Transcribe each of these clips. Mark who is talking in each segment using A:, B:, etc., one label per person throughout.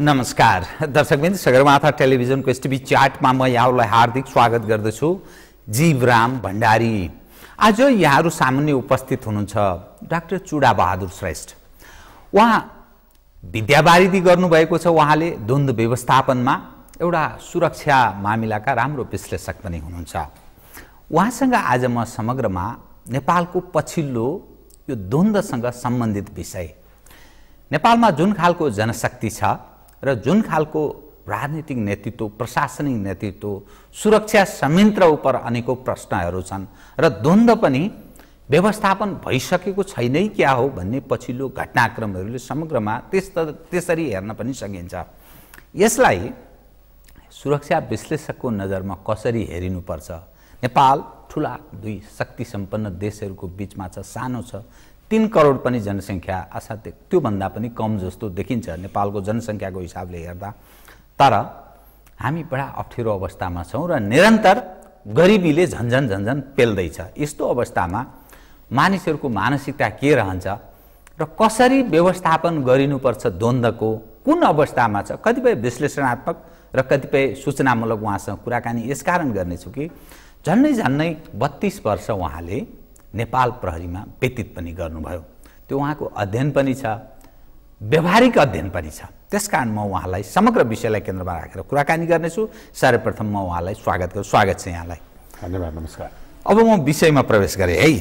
A: नमस्कार दर्शकबिन, सगरमाथा टेलिभिजनको एसटिभी च्याटमा म यहाँलाई हार्दिक स्वागत गर्दछु। जीवराम भण्डारी। आज यहाँहरू सामुन्ने उपस्थित हुनुहुन्छ डाक्टर चुडा बहादुर श्रेष्ठ। उहाँ विद्यावारिधि गर्नुभएको छ। उहाँले द्वन्द व्यवस्थापनमा एउटा सुरक्षा मामिलाका राम्रो विश्लेषक पनि हुनुहुन्छ। उहाँसँग आज म समग्रमा नेपालको पछिल्लो यो द्वन्द्वसँग सम्बन्धित विषय, नेपालमा जुन खालको जनशक्ति छ र जुन खालको राजनीतिक नेतृत्व, प्रशासनिक नेतृत्व, सुरक्षा संयन्त्र उप अनेकौं प्रश्नहरू छन् र द्वन्द्व पनि व्यवस्थापन भइसकेको छैनै क्या हो भन्ने पछिल्लो घटनाक्रमहरूले समग्रमा त्यसरी हेर्न पनि सकिन्छ। यसलाई सुरक्षा विश्लेषकको नजरमा कसरी हेरिनुपर्छ? नेपाल ठूला दुई शक्ति सम्पन्न देशहरूको बीचमा छ, सानो छ, 3 करोड पनि जनसङ्ख्या, असाध्यै त्योभन्दा पनि कम जस्तो देखिन्छ नेपालको जनसङ्ख्याको हिसाबले हेर्दा। तर हामी बडा अप्ठ्यारो अवस्थामा छौँ र निरन्तर गरिबीले झन्झन पेल्दैछ। यस्तो अवस्थामा मानिसहरूको मानसिकता के रहन्छ र कसरी व्यवस्थापन गरिनुपर्छ द्वन्द्वको, कुन अवस्थामा छ? कतिपय विश्लेषणात्मक र कतिपय सूचनामूलक उहाँसँग कुराकानी यसकारण गर्नेछु कि झन्नै 32 वर्ष उहाँले नेपाल प्रहरीमा व्यतीत पनि गर्नुभयो। त्यो उहाँको अध्ययन पनि छ, व्यावहारिक अध्ययन पनि छ। त्यसकारण म उहाँलाई समग्र विषयलाई केन्द्रमा राखेर कुराकानी गर्नेछु। सर्वप्रथम म उहाँलाई स्वागत छ यहाँलाई।
B: धन्यवाद, नमस्कार।
A: अब म विषयमा प्रवेश गरेँ है।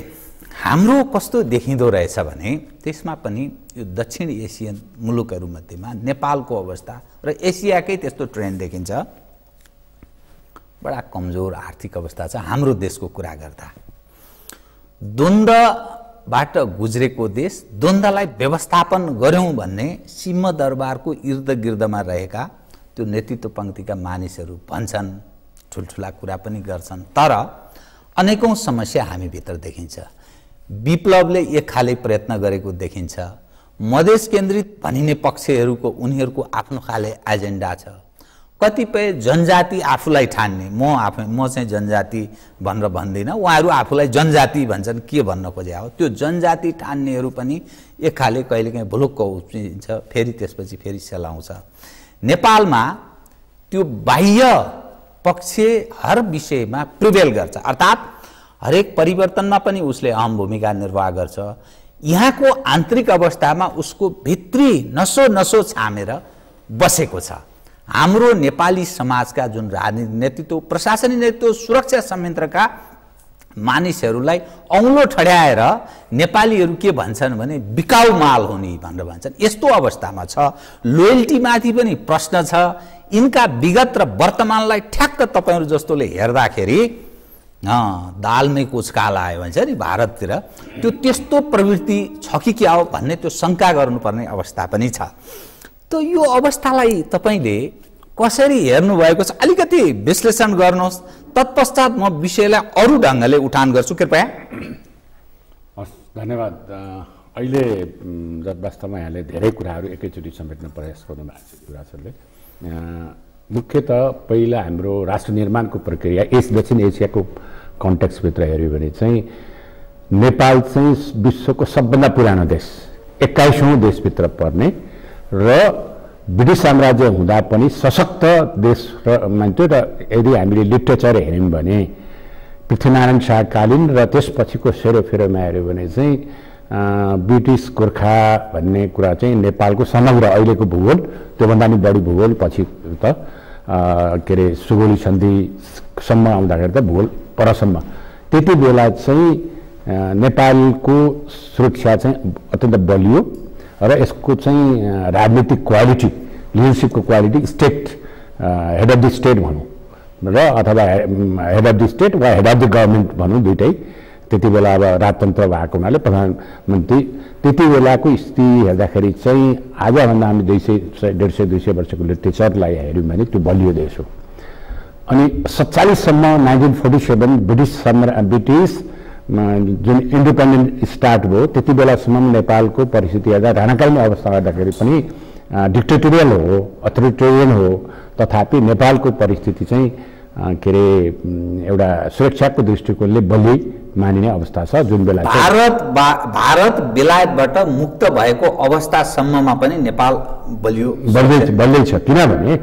A: हाम्रो कस्तो देखिँदो रहेछ भने त्यसमा पनि यो दक्षिण एसियन मुलुकहरूमध्येमा नेपालको अवस्था र एसियाकै त्यस्तो ट्रेन्ड देखिन्छ। बडा कमजोर आर्थिक अवस्था छ हाम्रो देशको कुरा गर्दा। द्वन्द्वबाट गुज्रेको देश, द्वन्द्वलाई व्यवस्थापन गर्यौं भन्ने सिंहदरबारको इर्दगिर्दमा रहेका त्यो नेतृत्व पंक्तिका मानिसहरू भन्छन्, ठुल्ठुला कुरा पनि गर्छन्। तर अनेकौं समस्या हामीभित्र देखिन्छ। विप्लवले एक खाले प्रयत्न गरेको देखिन्छ। मधेस केन्द्रित भनिने पक्षहरूको उनीहरूको आफ्नो खाले एजेन्डा छ। कतिपय जनजाति आफूलाई ठान्ने, म चाहिँ जनजाति भनेर भन्दिनँ, उहाँहरू आफूलाई जनजाति भन्छन्, के भन्न खोजे हो? त्यो जनजाति ठान्नेहरू पनि एक खाले कहिलेकाहीँ भुलुक्क उफ्रिन्छ, फेरि त्यसपछि फेरि सेलाउँछ। नेपालमा त्यो बाह्य पक्ष हर विषयमा प्रिभेल गर्छ, अर्थात् हरेक परिवर्तनमा पनि उसले अहम भूमिका निर्वाह गर्छ। यहाँको आन्तरिक अवस्थामा उसको भित्री नसो छामेर बसेको छ। हाम्रो नेपाली समाजका जुन राजनीतिक नेतृत्व, प्रशासनिक नेतृत्व, सुरक्षा संयन्त्रका मानिसहरूलाई औँलो ठड्याएर नेपालीहरू के भन्छन् भने बिकाउ माल हुने भनेर भन्छन्। यस्तो अवस्थामा छ। लोयल्टीमाथि पनि प्रश्न छ। यिनका विगत र वर्तमानलाई ठ्याक्क तपाईहरू जस्तोले हेर्दाखेरि दालमै कुछ काला आयो भन्छ नि भारततिर, त्यो त्यस्तो प्रवृत्ति छ कि क्या हो भन्ने त्यो शङ्का गर्नुपर्ने अवस्था पनि छ। त यो अवस्थालाई तपाईले कसरी हेर्नु भएको छ? अलिकति विश्लेषण गर्नुहोस्। तत्पश्चात म विषयलाई अरू ढङ्गले उठान गर्छु, कृपया।
B: हस्, धन्यवाद। अहिले वास्तवमा यहाँले धेरै कुराहरू एकैचोटि समेट्न प्रयास गर्नुभएको छ युवराजले। मुख्यतः पहिला हाम्रो राष्ट्र निर्माणको प्रक्रिया दक्षिण एसियाको कन्टेक्स्टभित्र हेऱ्यो भने चाहिँ नेपाल चाहिँ विश्वको सबभन्दा पुरानो देश, 21औं देशभित्र पर्ने र ब्रिटिस साम्राज्य हुँदा पनि सशक्त देश मान्थ्यो। र यदि हामीले लिटरेचर हेऱ्यौँ भने पृथ्वीनारायण शाहकालीन र त्यसपछिको सेरोफेरोमा हेऱ्यो भने चाहिँ ब्रिटिस गोर्खा भन्ने कुरा चाहिँ नेपालको समग्र अहिलेको भूगोल, त्योभन्दा नि बढी भूगोल पछि त के अरे सुगौली सन्धिसम्म आउँदाखेरि त भूगोल परसम्म, त्यति बेला चाहिँ नेपालको सुरक्षा चाहिँ अत्यन्त बलियो र यसको चाहिँ राजनीतिक क्वालिटी, लिडरसिपको quality, state head of the state भनौँ र अथवा हेड अफ द स्टेट वा हेड अफ द गभर्मेन्ट भनौँ, दुइटै। त्यति बेला अब राजतन्त्र भएको हुनाले प्रधानमन्त्री, त्यति बेलाको स्थिति हेर्दाखेरि चाहिँ आजभन्दा हामी 150-200 वर्षको लिटरेचरलाई हेऱ्यौँ भने त्यो बलियो देश हो। अनि 47 सम्म 1947 ब्रिटिस जुन इन्डिपेन्डेन्ट स्टार्ट भयो त्यति बेलासम्म नेपालको परिस्थिति हेर्दा राणाकालीन अवस्था हेर्दाखेरि पनि डिक्टेटोरियल हो, अथोरिटेरियन हो, तथापि नेपालको परिस्थिति चाहिँ के अरे एउटा सुरक्षाको दृष्टिकोणले बलियो मानिने अवस्था छ। जुन बेला
A: भारत बेलायतबाट मुक्त भएको अवस्थासम्ममा पनि नेपाल
B: बलियो छ। किनभने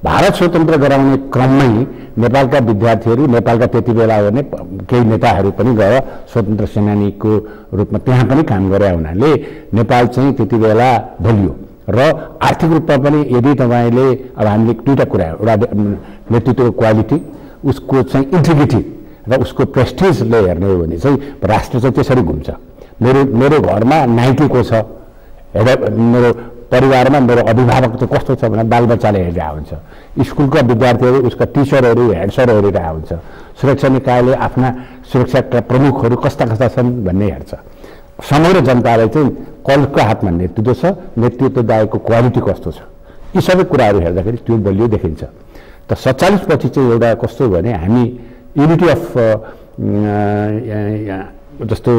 B: भारत स्वतन्त्र गराउने क्रममै नेपालका विद्यार्थीहरू, नेपालका त्यति बेला गर्ने केही नेताहरू पनि गएर स्वतन्त्र सेनानीको रूपमा त्यहाँ पनि काम गरे हुनाले नेपाल चाहिँ त्यति बेला बलियो र आर्थिक रूपमा पनि यदि तपाईले अब हामीले दुईटा कुरा, एउटा नेतृत्वको क्वालिटी, उसको चाहिँ इन्टिग्रिटी र उसको प्रेस्टिजले हेर्ने हो भने चाहिँ राष्ट्र चाहिँ त्यसरी घुम्छ। मेरो घरमा नाइकीको छ, मेरो परिवारमा मेरो अभिभावक चाहिँ कस्तो छ भने बालबच्चाले हेरिरहेको हुन्छ, स्कुलका विद्यार्थीहरू उसका टिचरहरू हेडसरहरू हेरिरहेको हुन्छ, सुरक्षा निकायले आफ्ना सुरक्षाका प्रमुखहरू कस्ता छन् भन्ने हेर्छ। समग्र जनतालाई चाहिँ कसको हातमा नेतृत्व छ, नेतृत्वदायकको क्वालिटी कस्तो छ, यी सबै कुराहरू हेर्दाखेरि त्यो बलियो देखिन्छ। त 47 पछि चाहिँ एउटा कस्तो भने हामी युनिटी अफ जस्तो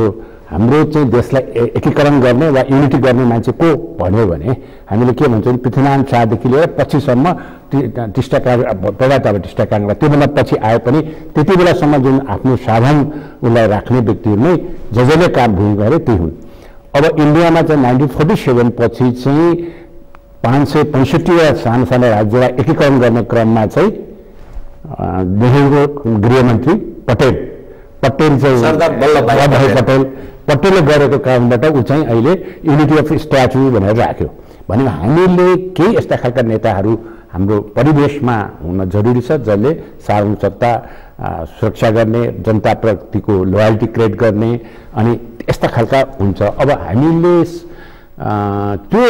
B: हाम्रो चाहिँ देशलाई एकीकरण गर्ने वा युनिटी गर्ने मान्छे को भन्यो भने हामीले के भन्छौँ भने पृथ्वीनारायण शाहदेखि लिएर पछिसम्म प्रजातन्त्र टिस्टा काङ्ग्रा त्योभन्दा पछि आए पनि त्यति बेलासम्म जुन आफ्नो साधन उसलाई राख्ने व्यक्तिहरू नै जसले काम भूमि गरे त्यही हुन्। अब इन्डियामा चाहिँ 1947 पछि चाहिँ 565वटा सानो सानो राज्यलाई एकीकरण गर्ने क्रममा चाहिँ नेहरूको गृहमन्त्री पटेल चाहिँ सरदार वल्लभभाइ पटेलले गरेको कामबाट ऊ चाहिँ अहिले युनिटी अफ स्ट्याच्यु भनेर राख्यो। भने हामीले केही यस्ता खालका नेताहरू हाम्रो परिवेशमा हुन जरुरी छ जसले सार्वजनिक सत्ता सुरक्षा गर्ने, जनताप्रतिको लोयल्टी क्रिएट गर्ने अनि यस्ता खालका हुन्छ। अब हामीले त्यो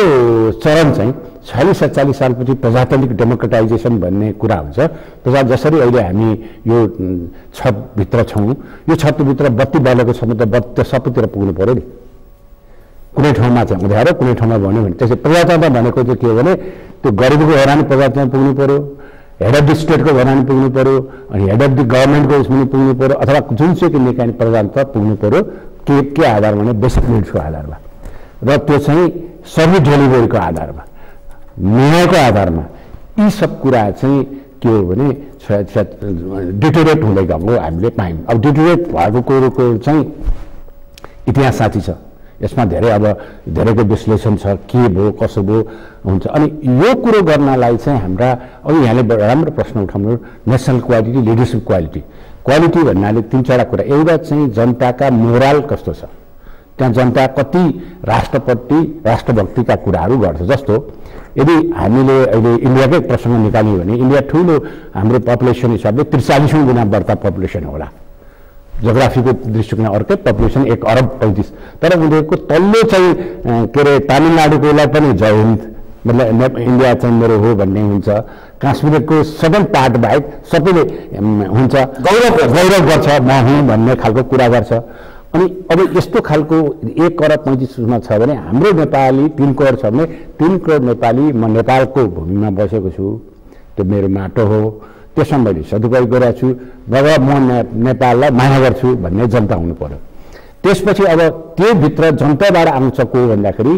B: चरण चाहिँ 46-47 सालपछि प्रजातान्त्रिक डेमोक्रेटाइजेसन भन्ने कुरा हुन्छ। जसरी अहिले हामी यो छतभित्र छौँ, यो छतभित्र बत्ती बालेको छ भने त बत्ती सबैतिर पुग्नु पर्यो नि। कुनै ठाउँमा चाहिँ हुँदैन, कुनै ठाउँमा भन्यो भने त्यसै प्रजातन्त्र भनेको चाहिँ के हो भने त्यो गरिबको हेरानी प्रजातन्त्र पुग्नु पर्यो, हेड अफ द स्टेटको हेरानी पुग्नु पर्यो, अनि हेड अफ द गभर्मेन्टको उसमा पुग्नु पर्यो, अथवा जुनसुकै निकाय प्रजातन्त्र पुग्नु पर्यो। के आधारमा भने बेसिक निड्सको आधारमा र त्यो चाहिँ सर्भिस डेलिभरीको आधारमा, न्यायको आधारमा। यी सब कुरा चाहिँ के हो भने डिटोरेट हुँदै गएको हामीले पायौँ। अब डिटोरेट भएको कुरोको चाहिँ इतिहास साथी छ, यसमा धेरैको विश्लेषण छ, के भयो कसो भयो हुन्छ। अनि यो कुरो गर्नलाई चाहिँ हाम्रा अब यहाँले राम्रो प्रश्न उठाउनु, नेसनल क्वालिटी, लिडरसिप क्वालिटी भन्नाले 3-4 कुरा। एउटा चाहिँ जनताका मोरल कस्तो छ, त्यहाँ जनता कति राष्ट्रप्रति राष्ट्रभक्तिका कुराहरू गर्छ। जस्तो यदि हामीले अहिले इन्डियाकै प्रसङ्ग निकाल्यौँ भने इन्डिया ठुलो हाम्रो पपुलेसन हिसाबले 43औं गुणा बढ्ता पपुलेसन होला, जोग्राफीको दृष्टिकोण अर्कै, पपुलेसन 1 अरब 35। तर उनीहरूको तल्लो चाहिँ के अरे तमिलनाडुकोलाई पनि जय हिन्द, मतलब इन्डिया चाहिँ मेरो हो भन्ने हुन्छ। काश्मीरको सबै पार्ट बाहेक सबैले हुन्छ गौरव गर्छ, म हुँ भन्ने खालको कुरा गर्छ। अनि अब यस्तो खालको 1 अरब 35 छ भने हाम्रो नेपाली 3 करोड छ भने 3 करोड नेपाली म नेपालको भूमिमा बसेको छु, त्यो मेरो माटो हो, त्यसमा मैले सदुपयोग गरेको छु, र म नेपाललाई माया गर्छु भन्ने जनता हुनु पर्यो। त्यसपछि अब त्यो भित्र जनताबाट आउँछ को भन्दाखेरि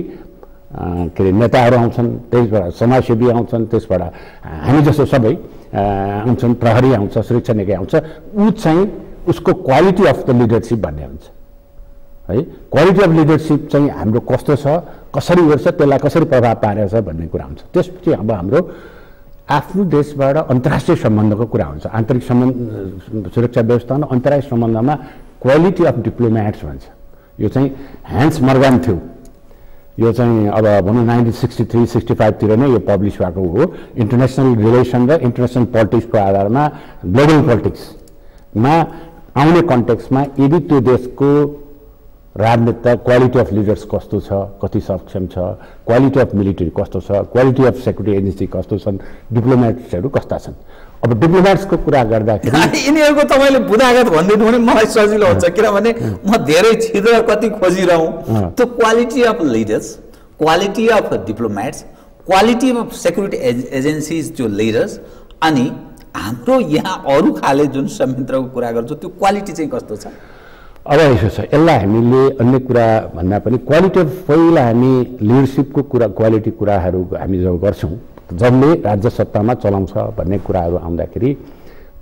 B: के अरे नेताहरू आउँछन्, त्यसबाट समाजसेवी आउँछन्, त्यसबाट हामी जस्तो सबै आउँछन्, प्रहरी आउँछ, सुरक्षा निकाय आउँछ। ऊ चाहिँ उसको क्वालिटी अफ द लिडरसिप भन्ने हुन्छ है। क्वालिटी अफ लिडरसिप चाहिँ हाम्रो कस्तो छ, कसरी गर्छ, त्यसलाई कसरी प्रभाव पारेछ भन्ने कुरा हुन्छ। त्यसपछि अब हाम्रो आफ्नो देशबाट अन्तर्राष्ट्रिय सम्बन्धको कुरा हुन्छ। आन्तरिक सम्बन्ध सुरक्षा व्यवस्था र अन्तर्राष्ट्रिय सम्बन्धमा क्वालिटी अफ डिप्लोमेट्स भन्छ। यो चाहिँ ह्यान्स मर्गान थियो, यो चाहिँ अब भनौँ 1963-65 तिर नै यो पब्लिस भएको हो। इन्टरनेसनल रिलेसन र इन्टरनेसनल पोलिटिक्सको आधारमा ग्लोबल पोलिटिक्समा आउने कन्टेक्स्टमा यदि त्यो देशको राजनीति क्वालिटी अफ लिडर्स कस्तो छ, कति सक्षम छ, क्वालिटी अफ मिलिटरी कस्तो छ, क्वालिटी अफ सेक्युरिटी एजेन्सी कस्तो छन्, डिप्लोमेट्सहरू कस्ता छन्। अब डिप्लोमेट्सको कुरा गर्दाखेरि
A: यिनीहरूको तपाईँले बुदागत भनिदिनु भने मलाई सजिलो हुन्छ, किनभने म धेरै छिद्र कति खोजिरहँ। त्यो quality of leaders, quality of diplomats, quality of security agencies जो लिडर्स, अनि हाम्रो यहाँ अरू खाले जुन संयन्त्रको कुरा गर्छौँ त्यो क्वालिटी चाहिँ कस्तो छ।
B: अब यसो छ, यसलाई हामीले अन्य कुरा भन्दा पनि क्वालिटी अफ पहिला हामी लिडरसिपको कुरा क्वालिटी कुराहरू हामी जब गर्छौँ जसले राज्य सत्तामा चलाउँछ भन्ने कुराहरू आउँदाखेरि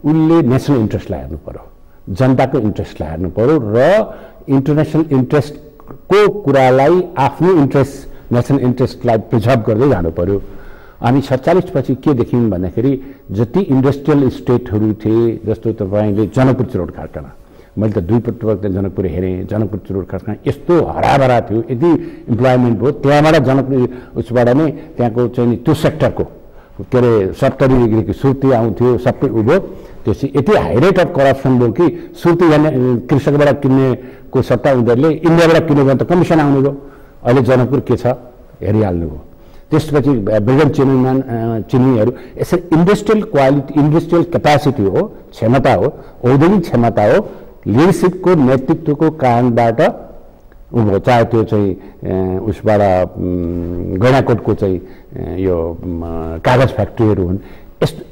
B: उसले नेसनल इन्ट्रेस्टलाई हेर्नु पर्यो, जनताको इन्ट्रेस्टलाई हेर्नु पर्यो र इन्टरनेसनल इन्ट्रेस्टको कुरालाई आफ्नो इन्ट्रेस्ट नेसनल इन्ट्रेस्टलाई प्रिजर्भ गर्दै जानु पर्यो। अनि 47 पछि के देख्यौँ भन्दाखेरि जति इन्डस्ट्रियल स्टेटहरू थिए, जस्तो तपाईँले जनकपुर चुरोट कारखाना, मैले त 2 पटक जनकपुर हेरेँ, जनकपुर चुरोट कारखाना यस्तो हराभरा थियो, यति इम्प्लोइमेन्ट भयो, त्यहाँबाट जनकपुर उसबाट नै त्यहाँको चाहिँ त्यो सेक्टरको के अरे 70 डिग्रीको सुर्ती आउँथ्यो, सबै उभो। त्यसपछि यति हाई रेट अफ करप्सन भयो कि सुर्ती गर्ने कृषकबाट किन्नेको सट्टा उनीहरूले इन्डियाबाट किन्यो भने त कमिसन आउने भयो। अहिले जनकपुर के छ हेरिहाल्नुभयो। त्यसपछि ब्रिगेड चिनीहरू यसरी इन्डस्ट्रियल क्वालिटी, इन्डस्ट्रियल क्यापासिटी हो, क्षमता हो, औद्योगिक क्षमता हो, लिडरसिपको नेतृत्वको कारणबाट उभो। चाहे त्यो चाहिँ उसबाट गैँडाकोटको चाहिँ यो कागज फ्याक्ट्रीहरू हुन्, यस्तो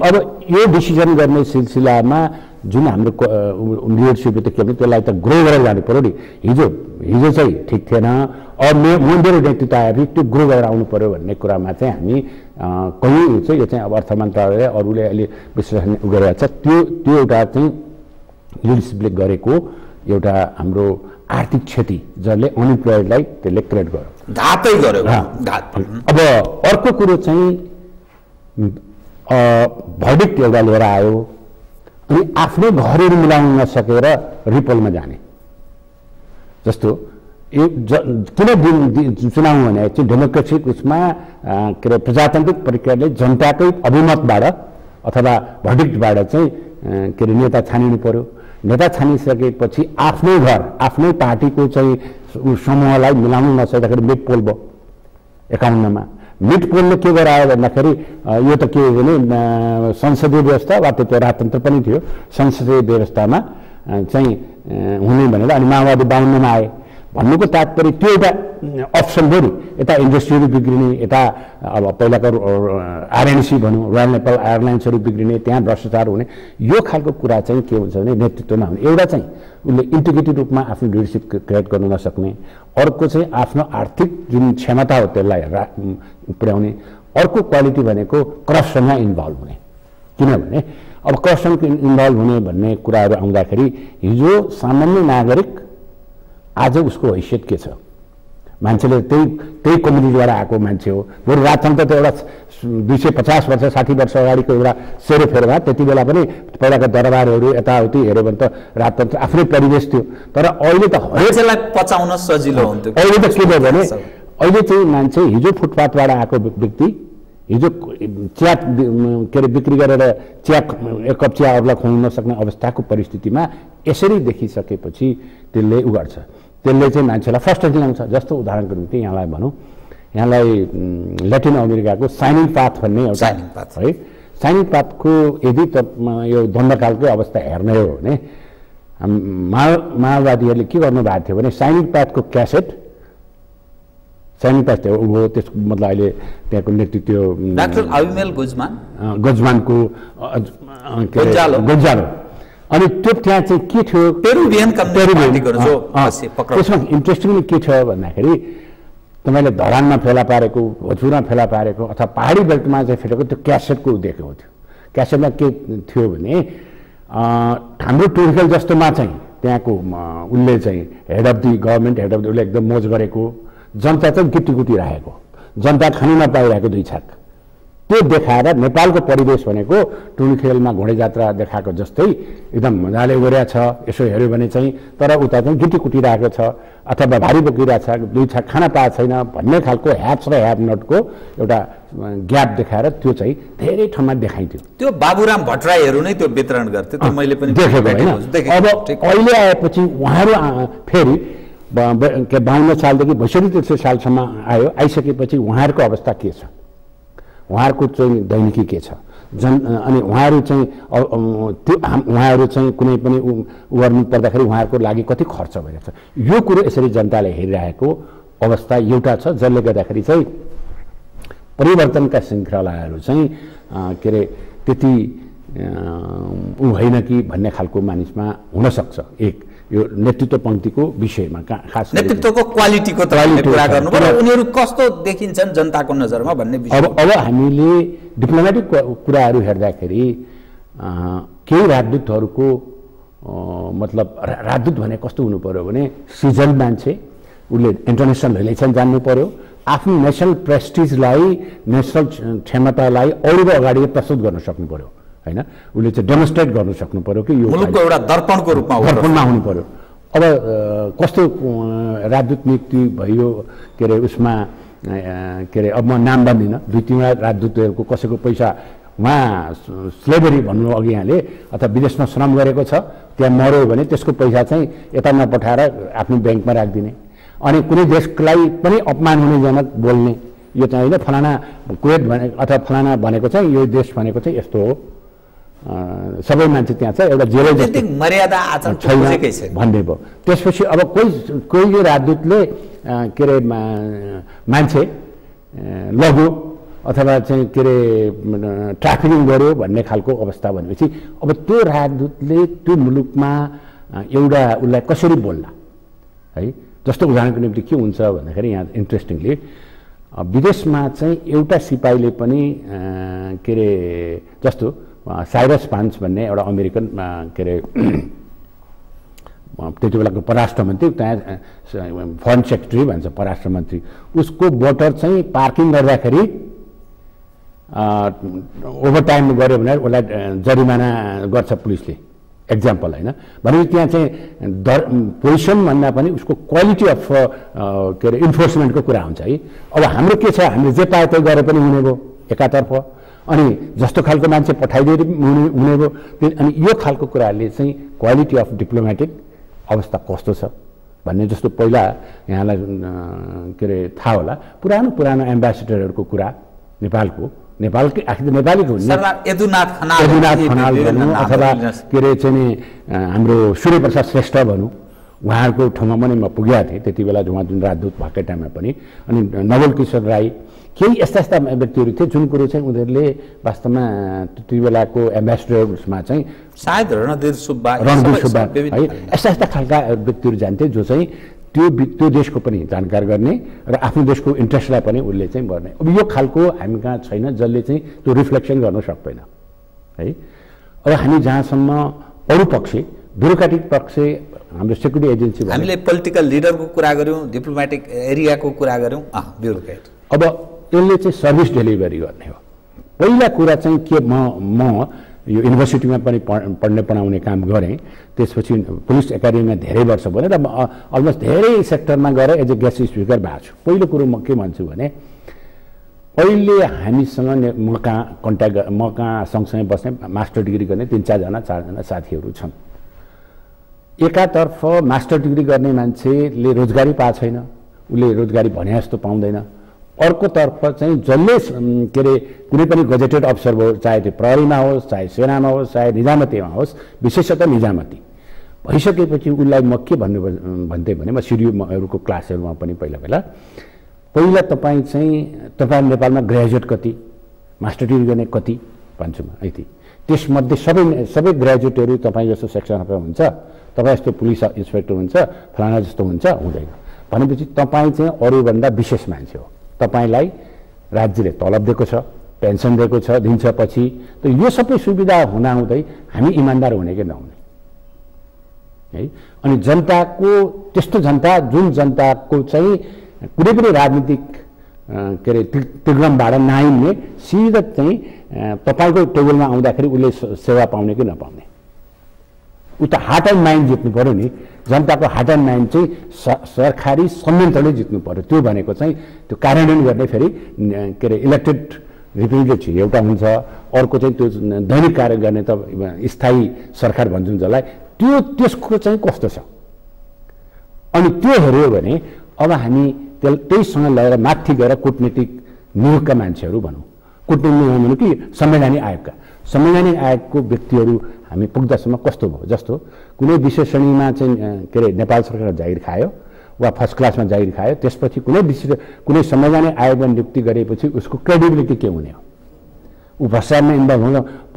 B: अब यो डिसिजन गर्ने सिलसिलामा जुन हाम्रो लिडरसिपले त के भने त्यसलाई त ग्रो गरेर जानु पऱ्यो नि। हिजो चाहिँ ठिक थिएन, अब मेरो नेतृत्व आएपछि त्यो ग्रो गरेर आउनु पऱ्यो भन्ने कुरामा चाहिँ हामी कहीँ चाहिँ यो चाहिँ अब अर्थ मन्त्रालय अरूले अहिले विश्लेषण गरिरहेको छ। त्यो एउटा चाहिँ लिडरसिपले गरेको एउटा हाम्रो आर्थिक क्षति जसले अनइम्प्लोइडलाई त्यसले क्रिएट गर्यो,
A: घातै गर्यो।
B: अब अर्को कुरो चाहिँ भर्डिक्ट एउटा लिएर आयो अनि आफ्नै घरहरू मिलाउन नसकेर रिपोलमा जाने। जस्तो यो किन चुनाव भने चाहिँ डेमोक्रेटिक उसमा के अरे प्रजातान्त्रिक प्रक्रियाले जनताकै अभिमतबाट अथवा भर्डिक्टबाट चाहिँ के अरे नेता छानिनु पर्यो। नेता छानिसकेपछि आफ्नै घर, आफ्नै पार्टीको चाहिँ समूहलाई मिलाउनु नसक्दाखेरि मिड पोल भयो 51मा। मिड पोलले के गरायो भन्दाखेरि यो त के हो भने संसदीय व्यवस्था वा त्यो राजतन्त्र पनि थियो, संसदीय व्यवस्थामा चाहिँ हुने भनेर अनि माओवादी 52मा आए भन्नुको तात्पर्य त्यो एउटा अप्सन भयो नि। यता इन्डस्ट्रीहरू बिग्रिने, यता अब पहिलाको आरएनसी भनौँ रोयल नेपाल एयरलाइन्सहरू बिग्रिने, त्यहाँ भ्रष्टाचार हुने, यो खालको कुरा चाहिँ के हुन्छ भने नेतृत्वमा हुने। एउटा चाहिँ उसले इन्टिग्रेटेड रूपमा आफ्नो लिडरसिप क्रिएट गर्न नसक्ने, अर्को चाहिँ आफ्नो आर्थिक जुन क्षमता हो त्यसलाई पुर्याउने, अर्को क्वालिटी भनेको करप्सनमा इन्भल्भ हुने। किनभने अब करप्सनको इन्भल्भ हुने भन्ने कुराहरू आउँदाखेरि हिजो सामान्य नागरिक आज उसको हैसियत के छ, मान्छेले त्यही कम्युनिटीबाट आएको मान्छे हो। बरु राजतन्त्र त एउटा 250 वर्ष 60 वर्ष अगाडिको एउटा सेरोफेरोमा, त्यति बेला पनि पहिलाको दरबारहरू यताउति हेऱ्यो भने त राजतन्त्र आफ्नै परिवेश थियो। तर अहिले त
A: हरेकलाई पचाउन सजिलो हुन्थ्यो।
B: अहिले त के भयो भने अहिले चाहिँ मान्छे हिजो फुटपाथबाट आएको व्यक्ति हिजो चिया के अरे बिक्री गरेर चिया एक कप चिया अरूलाई खुवाउन नसक्ने अवस्थाको परिस्थितिमा यसरी देखिसकेपछि त्यसले उगाड्छ, त्यसले चाहिँ मान्छेलाई फ्रस्ट्रेसन ल्याउँछ। जस्तो उदाहरणको निम्ति यहाँलाई भनौँ, यहाँलाई ल्याटिन अमेरिकाको साइनिङ पाथ भन्ने एउटा है, साइनिङ पाथको यदि त यो द्वन्द्वकालकै अवस्था हेर्ने हो भने माओवादीहरूले के गर्नुभएको थियो भने साइनिङ पाथको क्यासेट, साइनिङ पाथ थियो ऊ त्यसको मतलब अहिले त्यहाँको नेतृत्व
A: डाक्टर अभिमेल
B: गजमानको गोन्जालो। अनि त्यो त्यहाँ चाहिँ के थियो, त्यसमा इन्ट्रेस्टिङली के थियो भन्दाखेरि तपाईँले धरानमा फेला पारेको, भोजपुरमा फेला पारेको अथवा पहाडी बेल्टमा चाहिँ फेलेको त्यो क्यासेटको देखेको थियो। क्यासेटमा के थियो भने हाम्रो टुरिकल जस्तोमा चाहिँ त्यहाँको उसले चाहिँ head of the government, head of the उसले एकदम मोज गरेको, जनता चाहिँ गिटी राखेको, जनता खानु नपाइरहेको 2 छाक, त्यो देखाएर नेपालको परिवेश भनेको टुनिखेलमा घोडे जात्रा देखाएको जस्तै एकदम मजाले गरिरहेको छ। यसो हेऱ्यो भने चाहिँ तर उता चाहिँ गिटी कुटिरहेको छ अथवा भारी बोकिरहेको छ, 2 छाक खान पाएको छैन भन्ने खालको ह्याप्स र ह्याभ नटको एउटा ग्याप देखाएर त्यो चाहिँ धेरै ठाउँमा देखाइन्थ्यो।
A: त्यो बाबुराम भट्टराईहरू नै त्यो वितरण गर्थे, त्यो मैले पनि
B: देखेको होइन। अब अहिले आएपछि उहाँहरू फेरि 52 सालदेखि 62-63 सालसम्म आइसकेपछि उहाँहरूको अवस्था के छ, उहाँहरूको चाहिँ दैनिकी के छ, अनि उहाँहरू चाहिँ त्यो उहाँहरू चाहिँ कुनै पनि गर्नु पर्दाखेरि उहाँहरूको लागि कति खर्च भइरहेको छ, यो कुरो यसरी जनताले हेरिरहेको अवस्था एउटा छ, जसले गर्दाखेरि चाहिँ परिवर्तनका श्रृङ्खलाहरू चाहिँ के अरे त्यति होइन कि भन्ने खालको मानिसमा हुनसक्छ। एक यो नेतृत्व पङ्क्तिको विषयमा खास
A: नेतृत्वको क्वालिटीको तपाईले कुरा गर्नुभयो र उनीहरू कस्तो देखिन्छन् जनताको नजरमा भन्ने विषय।
B: अब हामीले डिप्लोमेटिक कुराहरू हेर्दाखेरि केही राजदूतहरूको मतलब राजदूत भने कस्तो हुनु पर्यो भने सिजन मान्छे, उसले इन्टरनेसनल रिलेसन जान्नु पर्यो, आफ्नो नेसनल प्रेस्टिजलाई नेसनल क्षमतालाई अरूको अगाडि प्रस्तुत गर्न सक्नु पर्यो हैन, उसले चाहिँ डेमोन्स्ट्रेट गर्न सक्नु पर्यो कि यो
A: मुलुकको एउटा दर्पणको रूपमा
B: हुनु पर्यो। अब कस्तो राजदूत नियुक्ति भयो के अरे उसमा के अरे अब म नाम भन्दिनँ, 2-3 राजदूतहरूको कसैको पैसा उहाँ स्लेभरी भन्नु अघि यहाँले अथवा विदेशमा श्रम गरेको छ त्यहाँ मर्यो भने त्यसको पैसा चाहिँ यता नपठाएर आफ्नो ब्याङ्कमा राखिदिने, अनि कुनै देशलाई पनि अपमान हुनेजनक बोल्ने, यो चाहिँ होइन फलाना कुवेत भने अथवा फलाना भनेको चाहिँ यो देश भनेको चाहिँ यस्तो हो, सबै मान्छे त्यहाँ छ, एउटा जेलै जस्तो
A: मर्यादा आचरण
B: छैन भन्ने भयो। त्यसपछि अब कोही राजदूतले के अरे मान्छे लग्यो अथवा चाहिँ के अरे ट्राफिकिङ गर्यो भन्ने खालको अवस्था भनेपछि अब त्यो राजदूतले त्यो मुलुकमा एउटा उसलाई कसरी बोल्ला है। जस्तो उदाहरणको निम्ति के हुन्छ भन्दाखेरि यहाँ इन्ट्रेस्टिङली विदेशमा चाहिँ एउटा सिपाहीले पनि के अरे जस्तो साइरस पान्स भन्ने एउटा अमेरिकन के अरे त्यति बेलाको परराष्ट्र मन्त्री, त्यहाँ फरेन सेक्रेटरी भन्छ परराष्ट्र मन्त्री, उसको बोटर चाहिँ पार्किङ गर्दाखेरि ओभरटाइम गऱ्यो भने उसलाई जरिमाना गर्छ पुलिसले, एक्जाम्पल होइन। भनेपछि त्यहाँ चाहिँ पोजिसन भन्दा पनि उसको क्वालिटी अफ के अरे इन्फोर्समेन्टको कुरा हुन्छ है। अब हाम्रो के छ, हामीले जे पाए त्यही गरे पनि हुने भयो एकातर्फ, अनि जस्तो खालको मान्छे पठाइदिएर हुने भयो। अनि यो खालको कुराहरूले चाहिँ क्वालिटी अफ डिप्लोमेटिक अवस्था कस्तो छ भन्ने जस्तो पहिला यहाँलाई के अरे थाहा होला, पुरानो एम्बेसेडरहरूको कुरा नेपालकै आखिर नेपालीको
A: यदुनाथ
B: खनाल भनौँ अथवा के अरे चाहिँ हाम्रो सूर्यप्रसाद श्रेष्ठ भनौँ, उहाँहरूको ठाउँमा पनि म पुगेको थिएँ त्यति बेला उहाँ जुन राजदूत भएकै टाइममा पनि। अनि नवल किशोर राई, केही यस्ता व्यक्तिहरू थिए जुन कुरो चाहिँ उनीहरूले वास्तवमा त्यति बेलाको एम्बेसेडर्समा चाहिँ
A: सायद रणधीर सुब्बा
B: है, यस्ता खालका व्यक्तिहरू जान्थे जो चाहिँ त्यो देशको पनि जानकार गर्ने र आफ्नो देशको इन्ट्रेस्टलाई पनि उसले चाहिँ गर्ने। अब यो खालको हामी कहाँ छैन जसले चाहिँ त्यो रिफ्लेक्सन गर्न सक्दैन है। अब हामी जहाँसम्म अरू पक्ष ब्युरोक्रेटिक पक्ष हाम्रो सेक्युरिटी एजेन्सी,
A: हामीले पोलिटिकल लिडरको कुरा गऱ्यौँ, डिप्लोमेटिक एरियाको कुरा गऱ्यौँ, ब्युरोक्रेट।
B: अब यसले चाहिँ सर्भिस डेलिभरी गर्ने हो। पहिला कुरा चाहिँ के म यो युनिभर्सिटीमा पनि पढाउने काम गरेँ, त्यसपछि पुलिस एकाडेमीमा धेरै वर्ष भयो र अलमोस्ट धेरै सेक्टरमा गएर एज ए गेस्ट स्पिकर भएको छु। पहिलो कुरो म के भन्छु भने अहिले हामीसँग म कहाँ सँगसँगै बस्ने मास्टर डिग्री गर्ने 3-4 साथीहरू छन्। एकातर्फ मास्टर डिग्री गर्ने मान्छेले रोजगारी पाएको छैन, उसले रोजगारी भने जस्तो पाउँदैन। अर्कोतर्फ चाहिँ जसले के अरे कुनै पनि गजेटेड अफिसर भयो, चाहे त्यो प्रहरीमा होस्, चाहे सेनामा होस्, चाहे निजामतीमा होस्, विशेषतः निजामती भइसकेपछि उसलाई म के भन्थेँ भने म सिडिओहरूको क्लासहरूमा पनि पहिला तपाईँ चाहिँ नेपालमा ग्रेजुएट कति, मास्टर डिग्री गर्ने कति भन्छु म यति। त्यसमध्ये सबै ग्रेजुएटहरू तपाईँ जस्तो सेक्सनमा हुन्छ, तपाईँ जस्तो पुलिस इन्सपेक्टर हुन्छ, फलाना जस्तो हुन्छ, हुँदैन। भनेपछि तपाईँ चाहिँ अरूभन्दा विशेष मान्छे हो, तपाईलाई राज्यले तलब दिएको छ, पेन्सन दिएको छ, दिन्छ पछि। त यो सबै सुविधा हुँदाहुँदै हामी इमान्दार हुने कि नहुने है। अनि जनताको त्यस्तो जनता जुन जनताको चाहिँ कुनै पनि राजनीतिक के अरे तिग्रमबाट नआइने, सिधा चाहिँ तपाईँको टेबलमा आउँदाखेरि उसले सेवा पाउने कि नपाउने, उता हार्ट एन्ड माइन्ड जित्नु पर्यो नि। जनताको हार्ट एन्ड माइन्ड चाहिँ सरकारी संयन्त्रले जित्नु पर्यो। त्यो भनेको चाहिँ त्यो कार्यान्वयन गर्ने फेरि के अरे इलेक्टेड रिप्रेजेन्टेटिभ एउटा हुन्छ, अर्को चाहिँ त्यो दैनिक कार्य गर्ने त स्थायी सरकार भन्छौँ जसलाई, त्यसको चाहिँ कस्तो छ। अनि त्यो हेऱ्यो भने अब हामी त्यहीसँग लगेर माथि गएर कूटनीतिक नियोगका मान्छेहरू भनौँ, कूटनीतिक भनौँ कि संवैधानिक आयोगको व्यक्तिहरू हामी पुग्दासम्म कस्तो भयो। जस्तो कुनै विशेष श्रेणीमा चाहिँ के अरे नेपाल सरकार जागिर खायो वा फर्स्ट क्लासमा जागिर खायो, त्यसपछि कुनै संवैधानिक आयोगमा नियुक्ति गरेपछि उसको क्रेडिबिलिटी के हुने हो, ऊ भ्रष्टाचारमा इन्भल्भ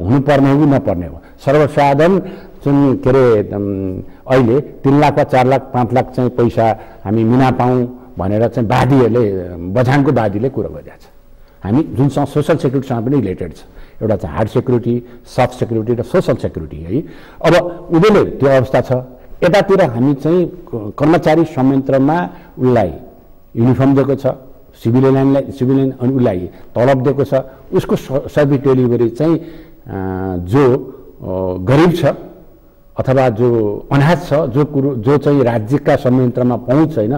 B: हुनुपर्ने हो कि नपर्ने हो। सर्वसाधारण जुन के अरे अहिले 3 लाख वा 4 लाख 5 लाख चाहिँ पैसा हामी मिना पाऊँ भनेर चाहिँ वादीहरूले बझाङको वादीले कुरो गरिरहेको छ। हामी जुनसँग सोसल सेक्युरिटीसँग पनि रिलेटेड छ, एउटा चाहिँ हार्ड सेक्युरिटी, सफ्ट सेक्युरिटी र सोसल सेक्युरिटी है। अब उनीहरूले त्यो अवस्था छ। यतातिर हामी चाहिँ कर्मचारी संयन्त्रमा उसलाई युनिफर्म दिएको छ, सिभिलियनलाई सिभिलियन अनि उसलाई तलब दिएको छ। उसको सर्भिस डेलिभरी चाहिँ जो गरिब छ अथवा जो अनाथ छ, जो चाहिँ राज्यका संयन्त्रमा पहुँच छैन,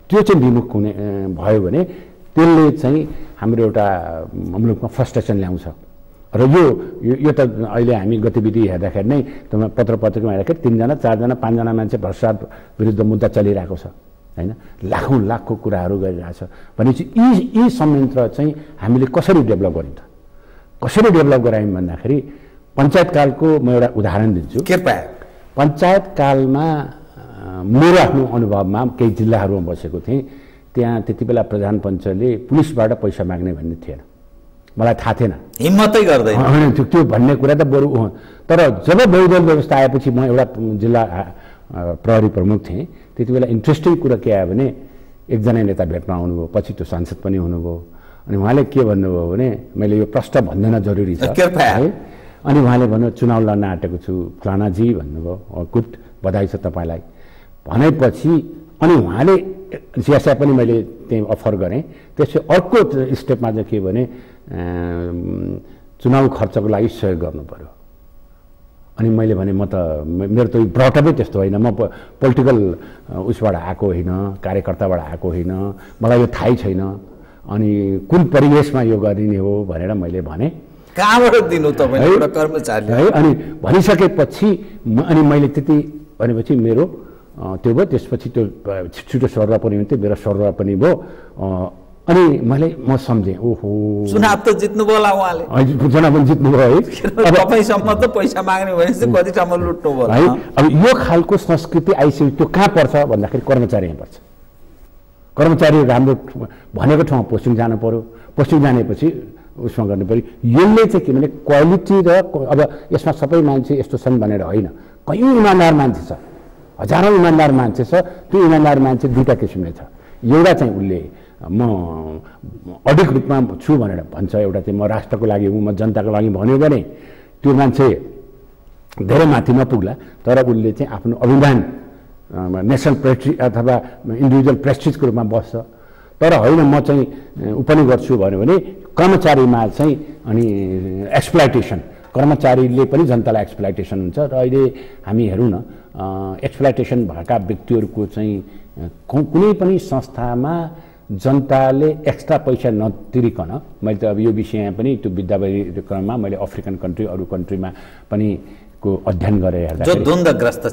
B: त्यो चाहिँ विमुख हुने भयो भने त्यसले चाहिँ हाम्रो एउटा मुलुकमा फ्रस्ट्रेसन ल्याउँछ। र यो त अहिले हामी गतिविधि हेर्दाखेरि नै पत्र पत्रिकामा हेर्दाखेरि 3 जना 4 जना 5 जना मान्छे भ्रष्टाचार विरुद्ध मुद्दा चलिरहेको छ हैन, लाखौं लाखको कुराहरू गरिरहेछ भनेपछि यी संयन्त्र चाहिँ हामीले कसरी डेभलप गरिन्छ, कसरी डेभलप गरायौँ भन्दाखेरि पञ्चायत कालको म एउटा उदाहरण दिन्छु।
A: कृपया।
B: पञ्चायत कालमा मेरो आफ्नो अनुभवमा केही जिल्लाहरूमा बसेको थिएँ, त्यहाँ त्यति बेला प्रधान पञ्चले पुलिसबाट पैसा माग्ने भन्ने थिएन, मलाई थाहा थिएन,
A: हिम्मतै गर्दैन
B: त्यो भन्ने कुरा त बरु। तर जब बहुदल व्यवस्था आएपछि म एउटा जिल्ला प्रहरी प्रमुख थिएँ, त्यति बेला इन्ट्रेस्टिङ कुरा के आयो भने एकजना नेता भेट्न आउनुभयो, पछि त्यो सांसद पनि हुनुभयो। अनि उहाँले के भन्नुभयो भने मैले यो प्रश्न भन्न जरुरी छ है। अनि उहाँले भन्नु चुनाव लड्न आँटेको छु फलानाजी भन्नुभयो, गुड बधाई छ तपाईँलाई भनेपछि अनि उहाँले सियासा पनि मैले त्यही अफर गरेँ। त्यसपछि अर्को स्टेपमा चाहिँ के भने चुनाव खर्चको लागि सहयोग गर्नु पर्यो। अनि मैले भने म त मेरो त ब्रटअपै त्यस्तो होइन, म पोलिटिकल उसबाट आएको होइन, कार्यकर्ताबाट आएको होइन, मलाई यो थाहै छैन, अनि कुन परिवेशमा यो गरिने हो भनेर मैले भने।
A: कहाँबाट दिनु तपाईले एउटा कर्मचारी
B: है? अनि भनिसकेपछि अनि मैले त्यति भनेपछि मेरो त्यो भयो। त्यसपछि त्यो छिटो सरुवा पनि हुन्थ्यो, मेरो सरुवा पनि भयो। अनि म सम्झेँ ओहो
A: चुनाव त जित्नुभयो होला उहाँले,
B: चुनाव पनि जित्नुभयो है।
A: अब तपाईँसम्म त पैसा माग्ने भनेपछि कति ठाउँमा लुट्नु भयो
B: है। अब यो खालको संस्कृति आइसक्यो, त्यो कहाँ पर्छ भन्दाखेरि कर्मचारी यहाँ पर्छ। कर्मचारी राम्रो भनेको ठाउँमा पोस्टिङ जानु पर्यो, पोस्टिङ जानेपछि उसमा गर्नु पर्यो। यसले चाहिँ के भने क्वालिटी र अब यसमा सबै मान्छे यस्तो छन् भनेर होइन, कयौँ इमान्दार मान्छे छ, हजारौँ इमान्दार मान्छे छ। त्यो इमान्दार मान्छे दुईवटा किसिमले छ। एउटा चाहिँ उसले म अडिक रूपमा छु भनेर भन्छ, एउटा चाहिँ म राष्ट्रको लागि हुँ, म जनताको लागि भन्यो भने त्यो मान्छे धेरै माथि नपुग्ला, तर उसले चाहिँ आफ्नो अभिमान नेसनल प्रेस्टिज अथवा इन्डिभिजुअल प्रेस्टिजको रूपमा बस्छ। तर होइन म चाहिँ उ पनि गर्छु भन्यो भने कर्मचारीमा चाहिँ अनि एक्सप्लोइटेसन, कर्मचारीले पनि जनतालाई एक्सप्लोइटेसन हुन्छ। र अहिले हामी हेरौँ न एक्सप्लोइटेसन भएका व्यक्तिहरूको चाहिँ कुनै पनि संस्थामा जनताले एक्स्ट्रा पैसा नतिरिकन, मैले त अब यो विषय पनि त्यो विद्यार्थी क्रममा मैले अफ्रिकन कन्ट्री अरू कन्ट्रीमा पनि को अध्ययन गरेर हेर्दाखेरि
A: द्वन्द्वग्रस्त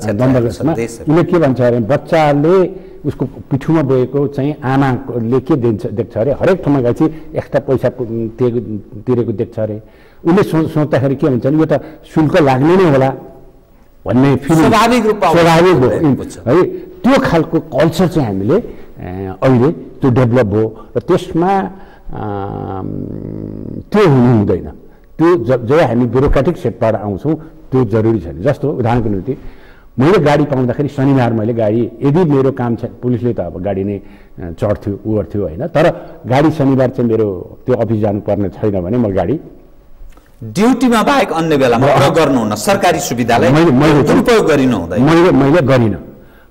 B: उसले के भन्छ अरे बच्चाले उसको पिठुमा बोकेको चाहिँ आमाले के देख्छ अरे, हरेक ठाउँमा गएपछि एक्स्ट्रा पैसा तिरेको देख्छ अरे। उसले सोच्दाखेरि के भन्छ यो त शुल्क लाग्ने नै होला भन्ने
A: स्वाभाविक रूपमा
B: है। त्यो खालको कल्चर चाहिँ हामीले अहिले त्यो डेभलप भयो र त्यसमा त्यो हुनु हुँदैन। त्यो जब हामी ब्युरोक्रेटिक सेटबाट आउँछौँ त्यो जरुरी छैन। जस्तो उदाहरणको निम्ति मैले गाडी पाउँदाखेरि शनिबार मैले गाडी, यदि मेरो काम छ पुलिसले त अब गाडी नै चढ्थ्यो उ गर्थ्यो होइन, तर गाडी शनिबार चाहिँ मेरो त्यो अफिस जानुपर्ने छैन भने म गाडी
A: ड्युटीमा बाहेक अन्य बेलामा गर्नुहुन्न, सरकारी सुविधालाई दुरुपयोग गरिनु हुँदैन।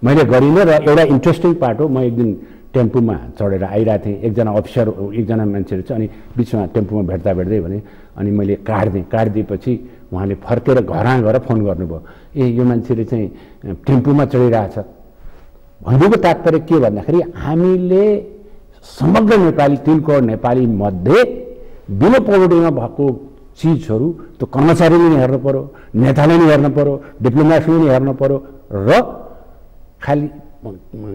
B: मैले गरिनँ र एउटा इन्ट्रेस्टिङ पार्ट हो, म एक दिन टेम्पूमा चढेर आइरहेको थिएँ, एकजना अफिसर एकजना मान्छेहरू छ, अनि बिचमा टेम्पूमा भेट्दै भने अनि मैले कार्ड दिएपछि उहाँले फर्केर घरमा गएर फोन गर्नुभयो, ए यो मान्छेले चाहिँ टेम्पूमा चढिरहेछ। भन्नुको तात्पर्य के भन्दाखेरि हामीले समग्र नेपाली 3 करोड नेपाली मध्ये बिलो पोभर्टीमा भएको चिजहरू त्यो कर्मचारीले नै हेर्नु पर्यो, नेताले नै हेर्नु पर्यो, डिप्लोमेटले नै हेर्नु पर्यो र खालि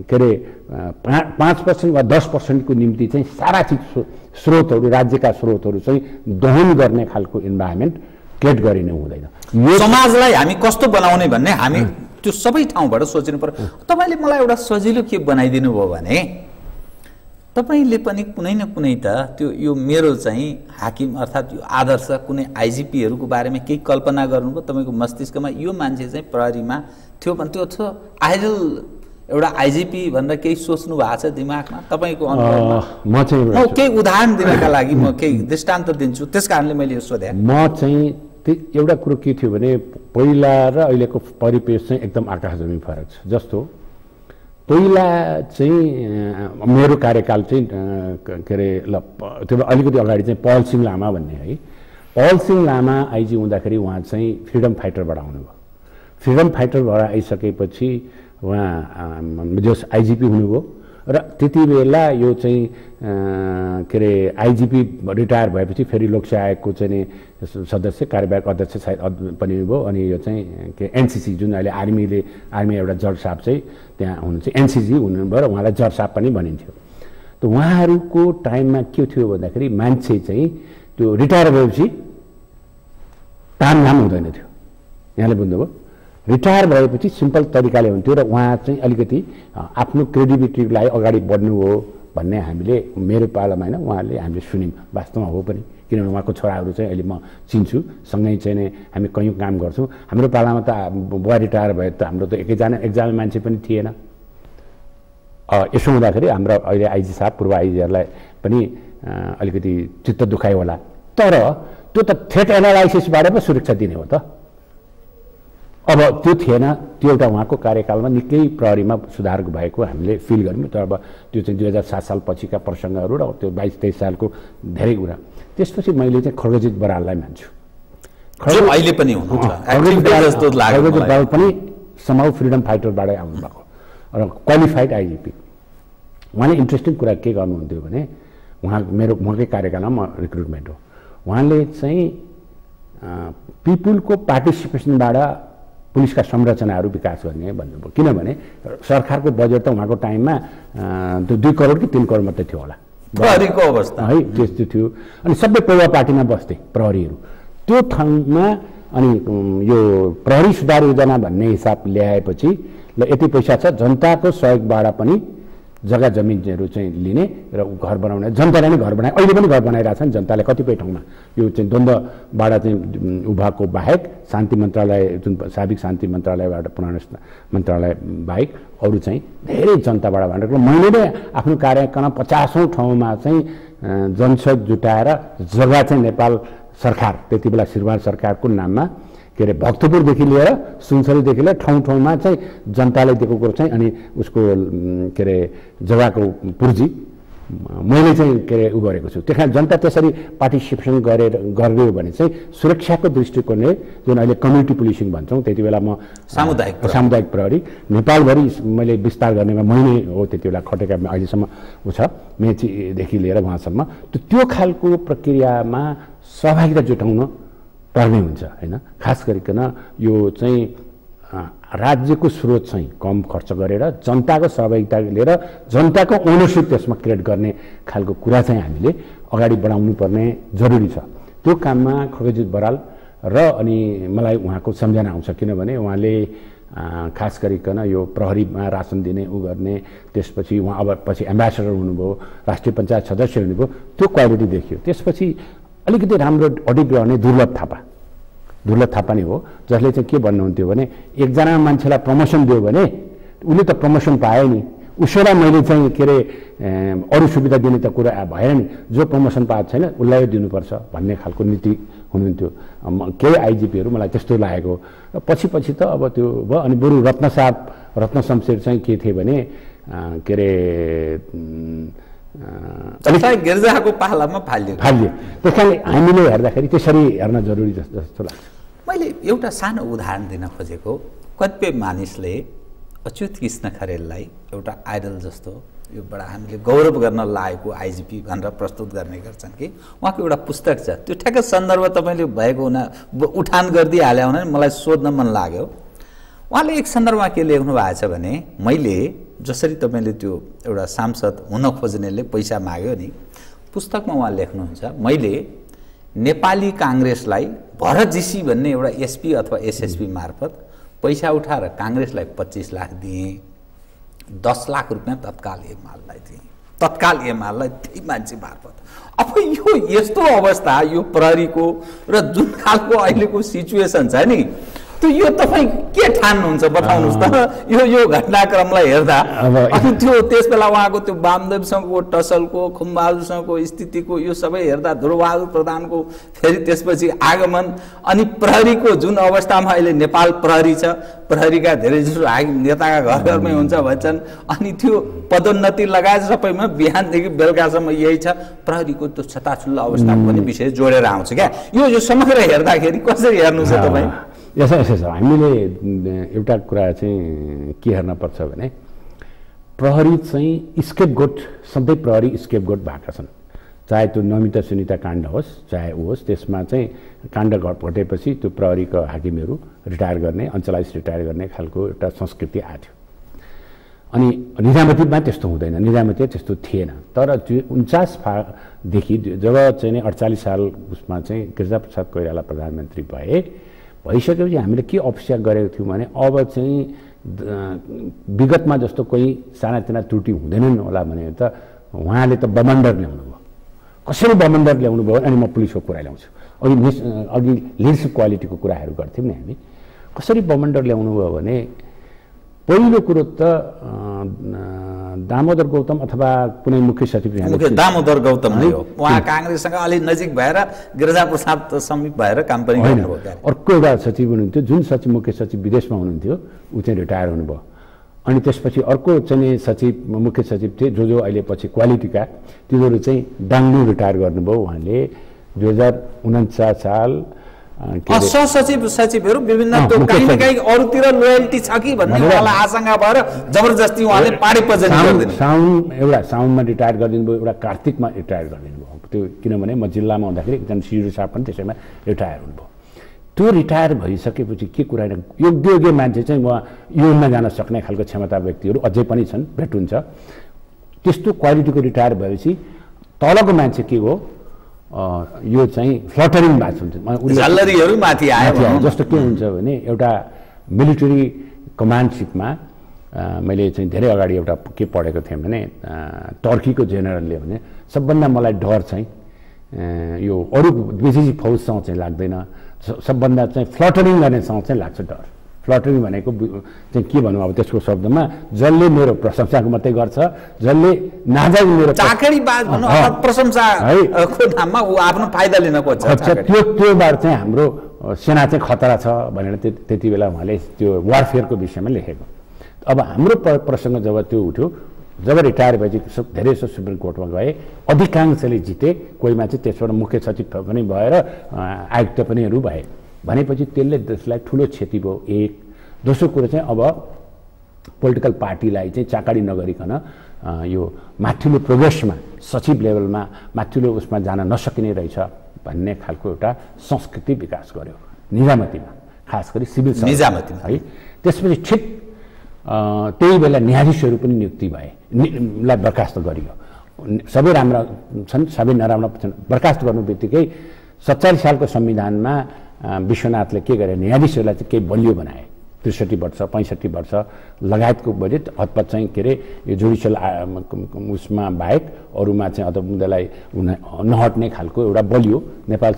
B: के अरे 5% वा 10% को निम्ति चाहिँ सारा चिज स्रोतहरू राज्यका स्रोतहरू चाहिँ दोहन गर्ने खालको इन्भाइरोमेन्ट क्रिएट गरिनु हुँदैन।
A: समाजलाई हामी कस्तो बनाउने भन्ने हामी त्यो सबै ठाउँबाट सोच्नु पर्यो। तपाईँले मलाई एउटा सजिलो के बनाइदिनु भयो भने तपाईले पनि कुनै न कुनै त त्यो यो मेरो चाहिँ हाकिम अर्थात् यो आदर्श कुनै आइजिपीहरूको बारेमा केही कल्पना गर्नुभयो तपाईँको मस्तिष्कमा यो मान्छे चाहिँ प्रहरीमा थियो भने त्यो छ आइडल एउटा आइजिपी भनेर केही सोच्नु भएको छ दिमागमा तपाईँको अनुभवमा?
B: म चाहिँ
A: केही उदाहरण दिनका लागि म केही दृष्टान्त दिन्छु, त्यस कारणले मैले यो सोधेँ।
B: म चाहिँ एउटा कुरो के थियो भने पहिला र अहिलेको परिवेश चाहिँ एकदम आकाश जमिन फरक छ। जस्तो पहिला चाहिँ मेरो कार्यकाल चाहिँ के अरे त्यो अलिकति अगाडि चाहिँ पल सिंह लामा भन्ने है, पल सिंह लामा आइजी हुँदाखेरि उहाँ चाहिँ फ्रिडम फाइटरबाट आउनुभयो। फ्रिडम फाइटरबाट आइसकेपछि उहाँ जस आइजिपी हुनुभयो र त्यति बेला यो चाहिँ के अरे आइजिपी रिटायर भएपछि फेरि लोकसेवा आयोगको चाहिँ सदस्य कार्यवाहक अध्यक्ष सायद पनि भयो। अनि यो चाहिँ के एनसिसी जुन अहिले आर्मी एउटा जज साहब चाहिँ त्यहाँ हुनुहुन्छ, एनसिसी हुनुभयो र उहाँलाई जज साहब पनि भनिन्थ्यो। त उहाँहरूको टाइममा के थियो भन्दाखेरि मान्छे चाहिँ त्यो रिटायर भएपछि तामझाम हुँदैन थियो, यहाँले बुझ्नुभयो। रिटायर भएपछि सिम्पल तरिकाले हुन्थ्यो र उहाँ चाहिँ अलिकति आफ्नो क्रेडिबिलिटीलाई अगाडि बढ्नु हो भन्ने हामीले मेरो पालामा होइन उहाँले हामीले सुन्यौँ। वास्तवमा हो पनि, किनभने उहाँको छोराहरू चाहिँ अहिले म चिन्छु, सँगै चाहिँ हामी कयौँ काम गर्छौँ। हाम्रो पालामा त बुवा रिटायर भए त हाम्रो त एकजना मान्छे पनि थिएन। यसो हुँदाखेरि हाम्रो अहिले आइजी साहब पूर्व आइजीहरूलाई पनि अलिकति चित्त दुखायो होला, तर त्यो त थ्रेट एनालाइसिसबाट पो सुरक्षा दिने हो त। अब त्यो थिएन, त्यो एउटा उहाँको कार्यकालमा निकै प्रहरीमा सुधार भएको हामीले फिल गऱ्यौँ। तर अब त्यो चाहिँ 2007 साल पछिका प्रसङ्गहरू र त्यो 22-23 सालको धेरै कुरा। त्यसपछि मैले चाहिँ खड्गजित बराललाई मान्छु।
A: अहिले पनि
B: खड्गजित बराल पनि समाउ फ्रिडम फाइटरबाटै आउनुभएको र क्वालिफाइड आइजिपी। उहाँले इन्ट्रेस्टिङ कुरा के गर्नुहुन्थ्यो भने उहाँकै कार्यकालमा म रिक्रुटमेन्ट हो, उहाँले चाहिँ पिपुलको पार्टिसिपेसनबाट पुलिसका संरचनाहरू विकास गर्ने भन्नुभयो। किनभने सरकारको बजेट त उहाँको टाइममा 2 करोड कि 3 करोड मात्रै थियो होला
A: प्रहरीको अवस्था
B: है, त्यस्तो थियो। अनि सबै पेवा पार्टीमा बस्थे प्रहरीहरू त्यो ठाउँमा। अनि यो प्रहरी सुधार योजना भन्ने हिसाब ल्याएपछि ल यति पैसा छ, जनताको सहयोगबाट पनि जग्गा जमिनहरू चाहिँ लिने र घर बनाउने, जनताले नै घर बनाए, अहिले पनि घर बनाइरहेको छ नि जनताले कतिपय ठाउँमा। यो चाहिँ द्वन्द्वबाट चाहिँ उभाको बाहेक शान्ति मन्त्रालय जुन साबिक शान्ति मन्त्रालयबाट पुनर्निर्माण मन्त्रालय बाहेक अरू चाहिँ धेरै जनताबाट भनेर मैले नै आफ्नो कार्यकालमा 50औं ठाउँमा चाहिँ जनसहयोग जुटाएर जग्गा चाहिँ नेपाल सरकार त्यति बेला श्रीमान सरकारको नाममा के अरे भक्तपुरदेखि लिएर सुनसरीदेखि लिएर ठाउँ ठाउँमा चाहिँ जनताले दिएको कुरो चाहिँ अनि उसको के अरे जग्गाको पुर्जी मैले चाहिँ के अरे उ गरेको छु। त्यस कारण जनता त्यसरी पार्टिसिपेसन गरियो भने चाहिँ सुरक्षाको दृष्टिकोणले जुन अहिले कम्युनिटी पुलिसिङ भन्छौँ, त्यति बेला म सामुदायिक प्रहरी नेपालभरि मैले विस्तार गर्नेमा मैले हो त्यति बेला खटेका अहिलेसम्म ऊ छ, मेचीदेखि लिएर उहाँसम्म। त्यो खालको प्रक्रियामा सहभागिता जुटाउन पर्ने हुन्छ होइन। खास गरिकन यो चाहिँ राज्यको स्रोत चाहिँ कम खर्च गरेर जनताको सहभागिता लिएर जनताको ओनरसिप त्यसमा क्रिएट गर्ने खालको कुरा चाहिँ हामीले अगाडि बढाउनु पर्ने जरुरी छ। त्यो काममा खड्गजित बराल र अनि मलाई उहाँको सम्झना आउँछ, किनभने उहाँले खास गरिकन यो प्रहरीमा रासन दिने उ गर्ने, त्यसपछि उहाँ अब पछि एम्बेसडर हुनुभयो, राष्ट्रिय पञ्चायत सदस्य हुनुभयो, त्यो क्वालिटी देखियो। त्यसपछि अलिकति राम्रो अडिट गर्ने दुर्लभ थापा नै हो, जसले चाहिँ के भन्नुहुन्थ्यो भने एकजना मान्छेलाई प्रमोसन दियो भने उसले त प्रमोसन पायो नि, उसैलाई मैले चाहिँ के अरे अरू सुविधा दिने त कुरा भएन नि, जो प्रमोसन पाएको छैन उसलाई दिनुपर्छ भन्ने खालको नीति हुनुहुन्थ्यो। केही आइजिपीहरू मलाई त्यस्तो लागेको र पछि त अब त्यो भयो। अनि बरु रत्न शमशेर चाहिँ के थिए भने के अरे
A: गिर्जाको पालामा फाल्यो।
B: त्यस कारण हामीले हेर्दाखेरि त्यसरी हेर्न जरुरी जस्तो लाग्छ।
A: मैले एउटा सानो उदाहरण दिन खोजेको, कतिपय मानिसले अच्युत कृष्ण खरेललाई एउटा आइडल जस्तो यो बडा हामीले गौरव गर्न लागेको आइजिपी भनेर प्रस्तुत गर्ने गर्छन् कि उहाँको एउटा पुस्तक छ, त्यो ठ्याक्क सन्दर्भ तपाईँले भएको उठान गरिदिइहाल्यो भने मलाई सोध्न मन लाग्यो। उहाँले एक सन्दर्भमा के लेख्नु भएको छ भने मैले जसरी तपाईँले त्यो एउटा सांसद हुन खोज्नेले पैसा माग्यो नि, पुस्तकमा उहाँ लेख्नुहुन्छ मैले नेपाली काङ्ग्रेसलाई भरत जीसी भन्ने एउटा एसपी अथवा एसएसपी मार्फत पैसा उठाएर काङ्ग्रेसलाई 25 लाख दिएँ, 10 लाख रुपियाँ तत्काल एमालेलाई दिएँ। तत्काल एमालेलाई त्यही मान्छे मार्फत। अब यो यस्तो अवस्था यो प्रहरीको र जुन खालको अहिलेको सिचुएसन छ नि, त्यो यो तपाईँ के ठान्नुहुन्छ बताउनुहोस् त। यो घटनाक्रमलाई हेर्दा अनि त्यो त्यसबेला उहाँको त्यो वामदेवसँगको टसलको खुम्बालसँगको स्थितिको यो सबै हेर्दा ध्रुवबहादुर प्रधानको फेरि त्यसपछि आगमन अनि प्रहरीको जुन अवस्थामा अहिले नेपाल प्रहरी छ, प्रहरीका धेरैजसो नेताका घर घरमै हुन्छ भन्छन्, अनि त्यो पदोन्नति लगायत सबैमा बिहानदेखि बेलुकासम्म यही छ। प्रहरीको त्यो छताछुल्लो अवस्थाको पनि विषय जोडेर आउँछ क्या। यो समग्र हेर्दाखेरि कसरी हेर्नु छ तपाईँ?
B: यसो छ, हामीले एउटा कुरा चाहिँ के हेर्नुपर्छ भने प्रहरी चाहिँ स्केपगोट, सधैँ प्रहरी स्केपगोट भएका छन्। चाहे त्यो नमिता सुनिता काण्ड होस् चाहे ऊ होस्, त्यसमा चाहिँ काण्ड घटेपछि त्यो प्रहरीको हाकिमहरू रिटायर गर्ने, अञ्चलाइज रिटायर गर्ने खालको एउटा संस्कृति आएको थियो। अनि निजामतीमा त्यस्तो हुँदैन, निजामती त्यस्तो थिएन। तर 49देखि जब चाहिँ 48 साल उसमा चाहिँ गिरिजाप्रसाद कोइराला प्रधानमन्त्री भइसकेपछि हामीले के अपेक्षा गरेको थियौँ भने अब चाहिँ विगतमा जस्तो कोही सानातिना त्रुटि हुँदैनन् होला भने त उहाँले त बमन्डर ल्याउनु भयो। कसरी बमन्डर ल्याउनु भयो? अनि म पुलिसको कुरा ल्याउँछु। अघि लिडरसिप क्वालिटीको कुराहरू गर्थ्यौँ नि हामी। कसरी बमन्डर ल्याउनु भयो भने पहिलो कुरो त दामोदर गौतम अथवा कुनै मुख्य सचिव
A: दामोदर गौतम नै हो। उहाँ काङ्ग्रेससँग अलि नजिक भएर गिरिजाप्रसाद समीप भएर काम पनि गर्नुभयो।
B: अर्को एउटा सचिव हुनुहुन्थ्यो, जुन सचिव मुख्य सचिव विदेशमा हुनुहुन्थ्यो, ऊ चाहिँ रिटायर हुनुभयो। अनि त्यसपछि अर्को चाहिँ सचिव मुख्य सचिव थिए जो अहिले पछि क्वालिटीका, तिनीहरू चाहिँ डाङ्गु रिटायर गर्नुभयो उहाँले 2049 साल।
A: सचिवहरू विभिन्न कहीँ न कहीँ अरूतिर लोयल्टी छ कि भन्ने उहाँलाई आशंका भएर जबरजस्ती उहाँले पाडेपजनी गरिदिनु।
B: साउनमा रिटायर गरिदिनु भयो, एउटा कार्तिकमा रिटायर गरिदिनु भयो। त्यो किनभने म जिल्लामा हुँदाखेरि एकजना सिडु साहब पनि त्यसैमा रिटायर हुनुभयो। त्यो रिटायर भइसकेपछि के कुरा योग्य मान्छे चाहिँ उहाँ युनमा जान सक्ने खालको क्षमता व्यक्तिहरू अझै पनि छन्, भेट्नुहुन्छ। त्यस्तो क्वालिटीको रिटायर भएपछि तलको मान्छे के हो, यो चाहिँ फ्लटरिङ बात हुन्छ,
A: झल्लरीहरू माथि आयो।
B: जस्तो के हुन्छ भने एउटा मिलिटरी कमान्डसिपमा मैले चाहिँ धेरै अगाडि एउटा के पढेको थिएँ भने टर्कीको जेनरलले भने सबभन्दा मलाई डर चाहिँ यो अरू विदेशी फौजसँग चाहिँ लाग्दैन, सबभन्दा चाहिँ फ्लटरिङ गर्नेसँग चाहिँ लाग्छ डर। फ्लटरिङ भनेको चाहिँ के भनौँ अब त्यसको शब्दमा, जसले मेरो प्रशंसाको मात्रै गर्छ, जसले नाजायज मेरो
A: चाकरीबाज भनौँ प्रशंसाको नाममा ऊ आफ्नो फाइदा लिन खोज्छ।
B: त्यो बार चाहिँ हाम्रो सेना चाहिँ खतरा छ भनेर त्यति बेला उहाँले त्यो वारफेयरको विषयमा लेखेको। अब हाम्रो प्रसङ्ग जब त्यो उठ्यो, जब रिटायर भएपछि धेरै जसो सुप्रिम कोर्टमा गए, अधिकांशले जिते, कोहीमा चाहिँ त्यसबाट मुख्य सचिव पनि भएर आयुक्त पनिहरू भए। भनेपछि त्यसले देशलाई ठुलो क्षति भयो। एक दोस्रो कुरो चाहिँ अब पोलिटिकल पार्टीलाई चाहिँ चाकडी नगरिकन यो माथिल्लो प्रोग्रेसमा सचिव लेभलमा माथिल्लो उसमा जान नसकिने रहेछ भन्ने खालको एउटा संस्कृति विकास गर्यो निजामतीमा, खास गरी सिभिल
A: निजामतीमा
B: है। त्यसपछि ठिक त्यही बेला न्यायाधीशहरू पनि नियुक्ति भए, लाई बर्खास्त गरियो। सबै राम्रा छन्, सबै नराम्रा छन्। बर्खास्त गर्नु बित्तिकै 47 सालको संविधानमा विश्वनाथले के गरे, न्यायाधीशहरूलाई चाहिँ केही बलियो बनाए। 63 वर्ष 65 वर्ष लगायतको बजेट हतपत चाहिँ के अरे यो जुडिसियल उसमा बाहेक अरूमा चाहिँ अदमुदलाई नहट्ने खालको एउटा बलियो नेपाल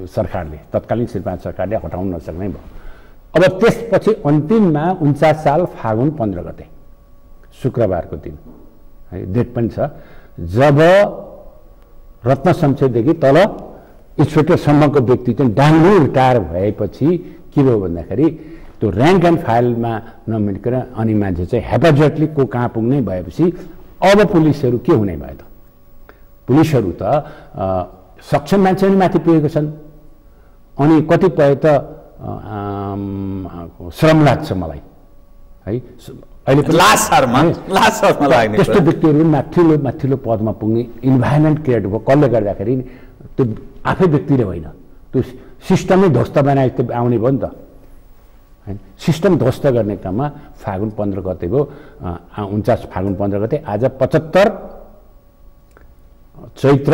B: सरकारले, तत्कालीन श्रीमान सरकारले हटाउन नसक्ने भयो। अब त्यसपछि अन्तिममा 49 साल फागुन 15 गते शुक्रबारको दिन है, डेट पनि छ, जब रत्न शमशेरदेखि तल इन्सपेक्टरसम्मको व्यक्ति चाहिँ डाङ्गु रिटायर भएपछि के भयो भन्दाखेरि त्यो ऱ्याङ्क एन्ड फाइलमा नमिलेर अनि मान्छे चाहिँ हेपाजटली को कहाँ पुग्ने भएपछि अब पुलिसहरू के हुने भयो त? पुलिसहरू त सक्षम मान्छे पनि माथि पुगेको छन्, अनि कतिपय त श्रम लाग्छ मलाई है, अहिले त्यस्तो व्यक्तिहरू माथिल्लो पदमा पुग्ने इन्भाइरोमेन्ट क्रिएट भयो। कसले गर्दाखेरि त्यो आफै व्यक्तिले होइन, त्यो सिस्टमै ध्वस्त बनाए आउने भयो नि त। सिस्टम ध्वस्त गर्ने काममा फागुन 15 गते भयो, 49 फागुन 15 गते। आज 75 चैत्र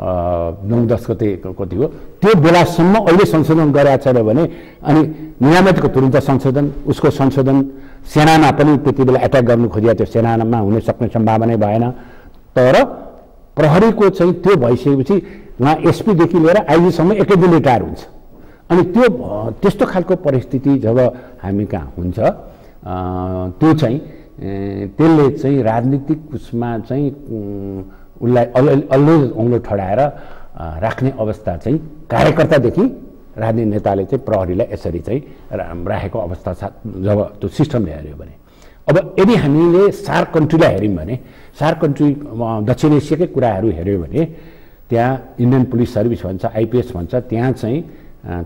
B: 9-10 गते कति हो, त्यो बेलासम्म अहिले संशोधन गरेका छैन भने अनि नियामतको तुरुन्त संशोधन, उसको संशोधन सेनामा पनि त्यति बेला एट्याक गर्नु खोजिया थियो, सेनामा हुन सक्ने सम्भावना भएन। तर प्रहरीको चाहिँ त्यो भइसकेपछि उहाँ एसपीदेखि लिएर आइजीसम्म एकै दिन रिटायर हुन्छ। अनि त्यो त्यस्तो खालको परिस्थिति जब हामी कहाँ हुन्छ त्यो चाहिँ त्यसले चाहिँ राजनीतिक उसमा चाहिँ उसलाई अल्लो औँलो ठडाएर राख्ने अवस्था चाहिँ कार्यकर्तादेखि राजनीतिक नेताले चाहिँ प्रहरीलाई यसरी चाहिँ राखेको अवस्था छ जब त्यो सिस्टमले हेऱ्यो भने। अब यदि हामीले सार्क कन्ट्रीलाई हेऱ्यौँ भने, सार्क कन्ट्री दक्षिण एसियाकै कुराहरू हेऱ्यो भने त्यहाँ इन्डियन पुलिस सर्भिस भन्छ, आइपिएस भन्छ, त्यहाँ चाहिँ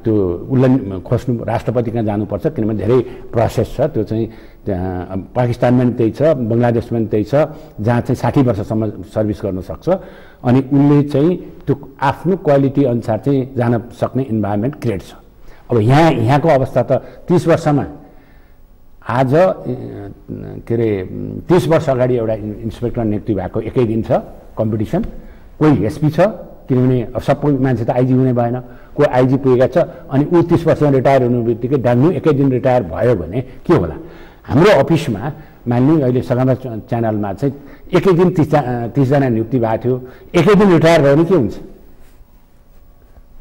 B: त्यो उसलाई खोज्नु राष्ट्रपतिकहाँ जानुपर्छ, किनभने धेरै प्रोसेस छ। त्यो चाहिँ पाकिस्तानमा पनि त्यही छ, बङ्गलादेशमा पनि त्यही छ, जहाँ चाहिँ 60 वर्षसम्म सर्भिस गर्न सक्छ। अनि उनले चाहिँ त्यो आफ्नो क्वालिटी अनुसार चाहिँ जान सक्ने इन्भाइरोमेन्ट क्रिएट छ। अब यहाँको अवस्था त 30 वर्षमा आज के अरे 30 वर्ष अगाडि एउटा इन्सपेक्टर नियुक्ति भएको एकै दिन छ कम्पिटिसन, कोही एसपी छ, किनभने सबै मान्छे त आइजी हुने भएन, कोही आइजी पुगेका छ, अनि ऊ 30 वर्षमा रिटायर हुनु बित्तिकै डाङ्नु एकै दिन रिटायर भयो भने के होला। हाम्रो अफिसमा मान्नु अहिले सगरमा च्यानलमा चाहिँ एकै दिन 30 जना नियुक्ति भएको थियो, एकै दिन रिटायर भयो भने के हुन्छ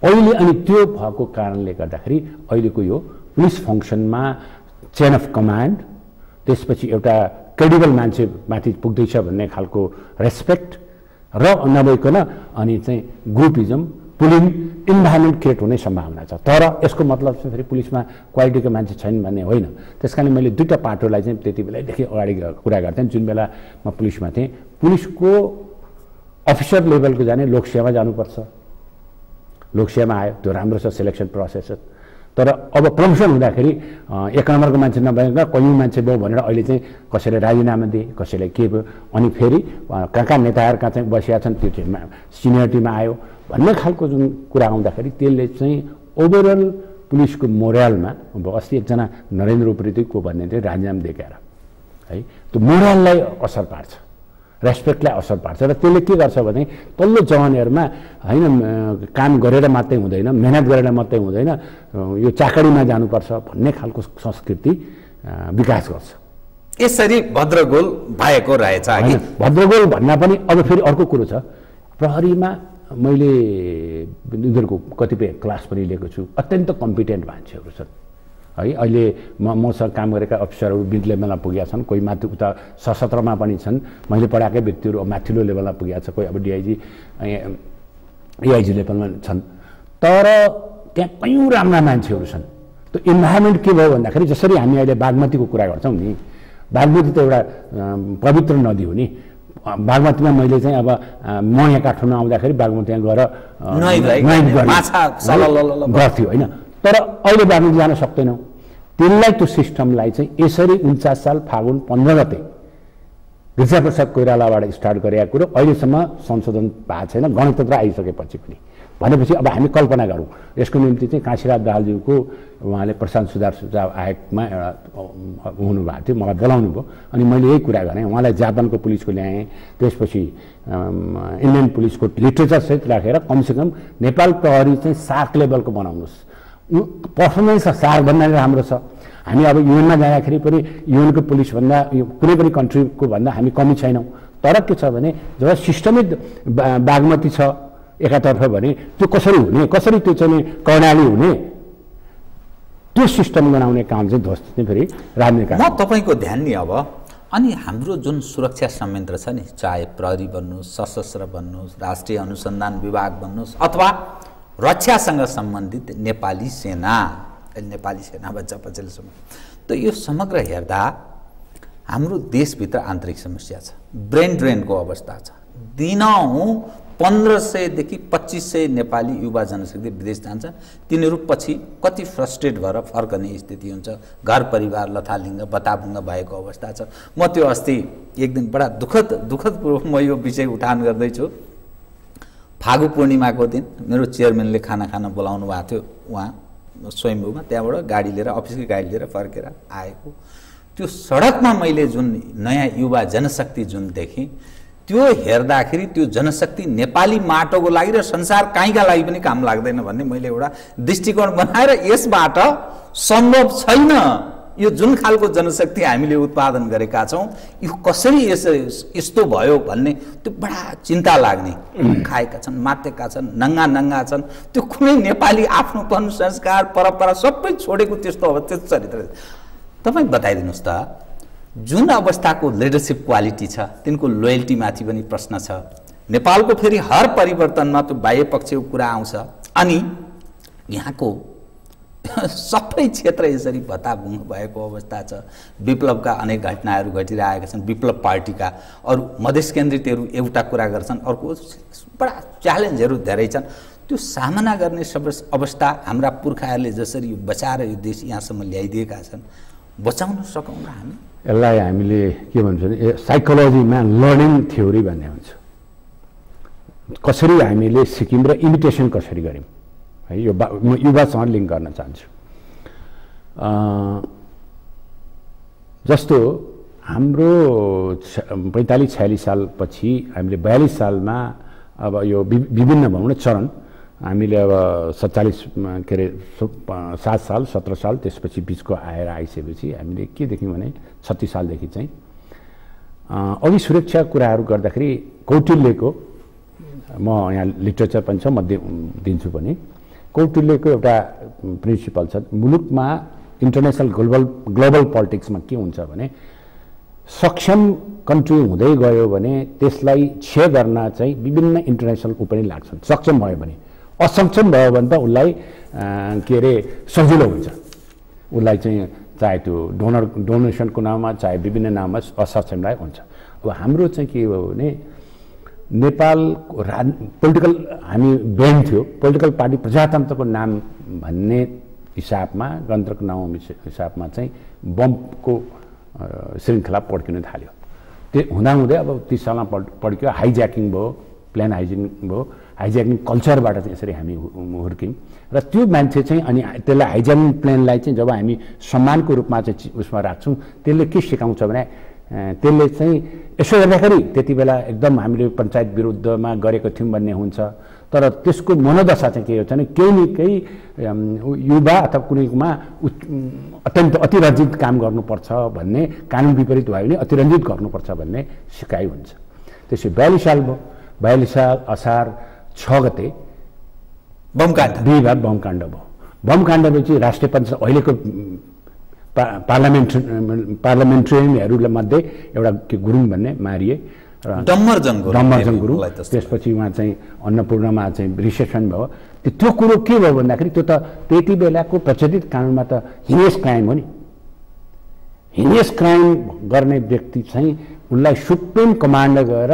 B: अहिले। अनि त्यो भएको कारणले गर्दाखेरि अहिलेको यो पुलिस फङ्सनमा चेन अफ कमान्ड, त्यसपछि एउटा क्रेडिबल मान्छे माथि पुग्दैछ भन्ने खालको रेस्पेक्ट र नभइकन अनि चाहिँ ग्रुपिजम, पुलिङ इन्भाइरोमेन्ट क्रिएट हुने सम्भावना छ। तर यसको मतलब चाहिँ फेरि पुलिसमा क्वालिटीको मान्छे छैन भन्ने होइन। त्यस कारण मैले दुईवटा पाटोलाई चाहिँ त्यति बेलादेखि अगाडि कुरा गर्थेँ। जुन बेला म पुलिसमा थिएँ, पुलिसको अफिसर लेभलको जाने लोकसेवा जानुपर्छ, लोकसेवामा आयो, त्यो राम्रो छ, सिलेक्सन प्रोसेस। तर अब प्रमोसन हुँदाखेरि एक नम्बरको मान्छे नभएका कैयौँ मान्छे भयो भनेर अहिले चाहिँ कसैले राजीनामा दिए, कसैले के भयो, अनि फेरि कहाँ नेताहरू कहाँ चाहिँ बसिया छन् त्यो चाहिँ सिनियरिटीमा आयो भन्ने खालको जुन कुरा आउँदाखेरि त्यसले चाहिँ ओभरअल पुलिसको मोरलमा, अब अस्ति एकजना नरेन्द्र उप्रेतीको भन्ने चाहिँ राजीनामा दिएका है, त्यो मोरललाई असर पार्छ, रेस्पेक्टलाई असर पार्छ। र त्यसले के गर्छ भने तल्लो जवानहरूमा होइन काम गरेर मात्रै हुँदैन, मेहनत गरेर मात्रै हुँदैन, यो चाकडीमा जानुपर्छ भन्ने खालको संस्कृति विकास गर्छ।
A: यसरी भद्रगोल भएको रहेछ।
B: भद्रगोल भन्दा पनि अब फेरि अर्को कुरो छ, प्रहरीमा मैले उनीहरूको कतिपय क्लास पनि लिएको छु, अत्यन्त कम्पिटेन्ट मान्छेहरू छन् है। अहिले मसँग काम गरेका अफिसरहरू मिड लेभलमा पुगेका छन्, कोही माथि उता सशस्त्रमा पनि छन्, मैले पढाएकै व्यक्तिहरू माथिल्लो लेभलमा पुगेका छ, कोही अब डिआइजी एआइजी लेभलमा छन्। तर त्यहाँ कयौँ राम्रा मान्छेहरू छन्। त्यो इन्भाइरोमेन्ट के भयो भन्दाखेरि जसरी हामी अहिले बागमतीको कुरा गर्छौँ नि, बागमती त एउटा पवित्र नदी हो नि। बागमतीमा मैले चाहिँ अब म यहाँ काठमाडौँ आउँदाखेरि बागमतीमा गएर गर्थ्यो होइन। तर अहिले बागमती जान सक्दैनौँ। त्यसलाई त्यो सिस्टमलाई चाहिँ यसरी 49 साल फागुन 15 गते गिरिजाप्रसाद कोइरालाबाट स्टार्ट गरेका कुरो अहिलेसम्म संशोधन भएको छैन, गणतन्त्र आइसकेपछि पनि। भनेपछि अब हामी कल्पना गरौँ, यसको निम्ति चाहिँ काशीराज दाहालज्यूको उहाँले प्रशासन सुधार सुझाव आयोगमा एउटा हुनुभएको थियो, मलाई बोलाउनु भयो। अनि मैले यही कुरा गरेँ, उहाँलाई जापानको पुलिसको ल्याएँ, त्यसपछि इन्डियन पुलिसको लिटरेचरसहित राखेर कमसेकम नेपाल प्रहरी चाहिँ सार्क लेभलको बनाउनुहोस्। पर्फर्मेन्स सार्क भन्दा राम्रो छ। हामी अब युएनमा जाँदाखेरि पनि युएनको पुलिसभन्दा कुनै पनि कन्ट्रीको भन्दा हामी कमी छैनौँ। तर के छ भने जब सिस्टमिक बागमती छ एकातर्फ भने त्यो कसरी हुने, कसरी त्यो चाहिँ कर्णाली हुने, त्यो सिस्टम बनाउने काम चाहिँ ध्वस्त चाहिँ फेरि राजनीतिक।
A: म तपाईँको ध्यान नि अब अनि हाम्रो जुन सुरक्षा संयन्त्र छ नि, चाहे प्रहरी भन्नुहोस्, सशस्त्र भन्नुहोस्, राष्ट्रिय अनुसन्धान विभाग भन्नुहोस्, अथवा रक्षासँग सम्बन्धित नेपाली सेना, नेपाली सेना भन्छ पछिल्लोसम्म, त यो समग्र हेर्दा हाम्रो देशभित्र आन्तरिक समस्या छ, ब्रेन ड्रेनको अवस्था छ। दिनहुँ 1500 देखि 2500 नेपाली युवा जनशक्ति विदेश जान्छ। तिनीहरू पछि कति फ्रस्ट्रेट भएर फर्कने स्थिति हुन्छ, घर परिवार लथालिङ्ग बताभुङ्ग भएको अवस्था छ। म त्यो अस्ति एक दिन बडा दुःखद म यो विषय उठान गर्दैछु। फागु पूर्णिमाको दिन मेरो चेयरम्यानले खाना खान बोलाउनु भएको थियो उहाँ स्वयम्भूमा, त्यहाँबाट गाडी लिएर, अफिसकै गाडी लिएर फर्केर आएको। त्यो सडकमा मैले जुन नयाँ युवा जनशक्ति जुन देखेँ, त्यो हेर्दाखेरि त्यो जनशक्ति नेपाली माटोको लागि र संसार काहीँका लागि पनि काम लाग्दैन भन्ने मैले एउटा दृष्टिकोण बनाएर यसबाट सम्भव छैन यो जुन खालको जनशक्ति हामीले उत्पादन गरेका छौँ यो कसरी यस्तो भयो भन्ने त्यो बडा चिन्ता लाग्ने। खाएका छन्, मातेका छन्, नङ्गा छन्, त्यो कुनै नेपाली आफ्नोपन संस्कार परम्परा सबै छोडेको त्यस्तो त्यस्तो चरित्र। तपाईँ बताइदिनुहोस् त जुन अवस्थाको लिडरसिप क्वालिटी छ तिनको लोयल्टीमाथि पनि प्रश्न छ। नेपालको फेरि हर परिवर्तनमा त्यो बाह्य पक्षको कुरा आउँछ अनि यहाँको सबै क्षेत्र यसरी भत्ताभुङ भएको अवस्था छ। विप्लवका अनेक घटनाहरू घटिरहेका छन्। विप्लव पार्टीका अरू मधेस केन्द्रितहरू एउटा कुरा गर्छन्, अर्को बडा च्यालेन्जहरू धेरै छन्। त्यो सामना गर्ने अवस्था हाम्रा पुर्खाहरूले जसरी यो बचाएर यो देश यहाँसम्म ल्याइदिएका छन् बचाउन सकौँ र हामी?
B: यसलाई हामीले के भन्छ भने साइकोलोजीमा लर्निङ थ्योरी भन्ने हुन्छ। कसरी हामीले सिक्यौँ र इमिटेसन कसरी गऱ्यौँ है, यो युवासँग लिङ्क गर्न चाहन्छु। जस्तो हाम्रो 45-46 सालपछि हामीले 42 सालमा अब यो विभिन्न भनौँ न चरण हामीले अब 47 के अरे 7 साल 17 साल त्यसपछि बिचको आइसकेपछि हामीले के देख्यौँ भने 36 सालदेखि चाहिँ अघि सुरक्षा कुराहरू गर्दाखेरि कौटिल्यको म यहाँ लिटरेचर पनि छ म दिन्छु पनि। कौटिल्यको एउटा प्रिन्सिपल छ, मुलुकमा इन्टरनेसनल ग्लोबल पोलिटिक्समा के हुन्छ भने सक्षम कन्ट्री हुँदै गयो भने त्यसलाई क्षय गर्न चाहिँ विभिन्न इन्टरनेसनल पनि लाग्छन्। सक्षम भयो भने, असक्षम भयो भने त उसलाई के अरे सजिलो हुन्छ, उसलाई चाहिँ चाहे त्यो डोनेसनको नाममा चाहे विभिन्न नाममा असक्षमलाई हुन्छ। अब हाम्रो चाहिँ के हो भने नेपाल पोलिटिकल हामी ब्यान थियो, पोलिटिकल पार्टी प्रजातन्त्रको नाम भन्ने हिसाबमा गणतन्त्रको नाम हिसाबमा चाहिँ बमको श्रृङ्खला पड्किन थाल्यो। त्यो हुँदाहुँदै अब 30 सालमा पड्क्यो, हाइज्याकिङ भयो, प्लेन हाइज्याकिङ भयो, हाइज्याकिङ कल्चरबाट चाहिँ यसरी हामी हुर्क्यौँ र त्यो मान्छे चाहिँ अनि त्यसलाई हाइज्याकिङ प्लेनलाई चाहिँ जब हामी सम्मानको रूपमा चाहिँ उसमा राख्छौँ त्यसले के सिकाउँछ भने त्यसले चाहिँ यसो हेर्दाखेरि त्यति बेला एकदम हामीले पञ्चायत विरुद्धमा गरेको थियौँ भन्ने हुन्छ, तर त्यसको मनोदशा चाहिँ के हुन्छ भने केही न केही युवा अथवा कुनैमा अत्यन्त अतिरञ्जित काम गर्नुपर्छ भन्ने, कानुन विपरीत भयो भने अतिरञ्जित गर्नुपर्छ भन्ने सिकाइ हुन्छ। त्यसै 42 साल भयो, 42 साल असार 6 गते
A: बमकाण्ड
B: बिहिबार बमकाण्ड भयो। बमकाण्डपछि राष्ट्रिय पञ्चायत अहिलेको पार्लियामेन्ट्रियनहरू मध्ये एउटा के गुरुङ भन्ने मारिए र डम्मरजङ गुरुङ। त्यसपछि उहाँ चाहिँ अन्नपूर्णमा चाहिँ रिसेप्सन भयो। त्यो कुरो के भयो भन्दाखेरि त्यो त त्यति बेलाको प्रचलित कानुनमा त हिनियस क्राइम हो नि। हिनियस क्राइम गर्ने व्यक्ति चाहिँ उनलाई सुप्रिम कमान्ड गएर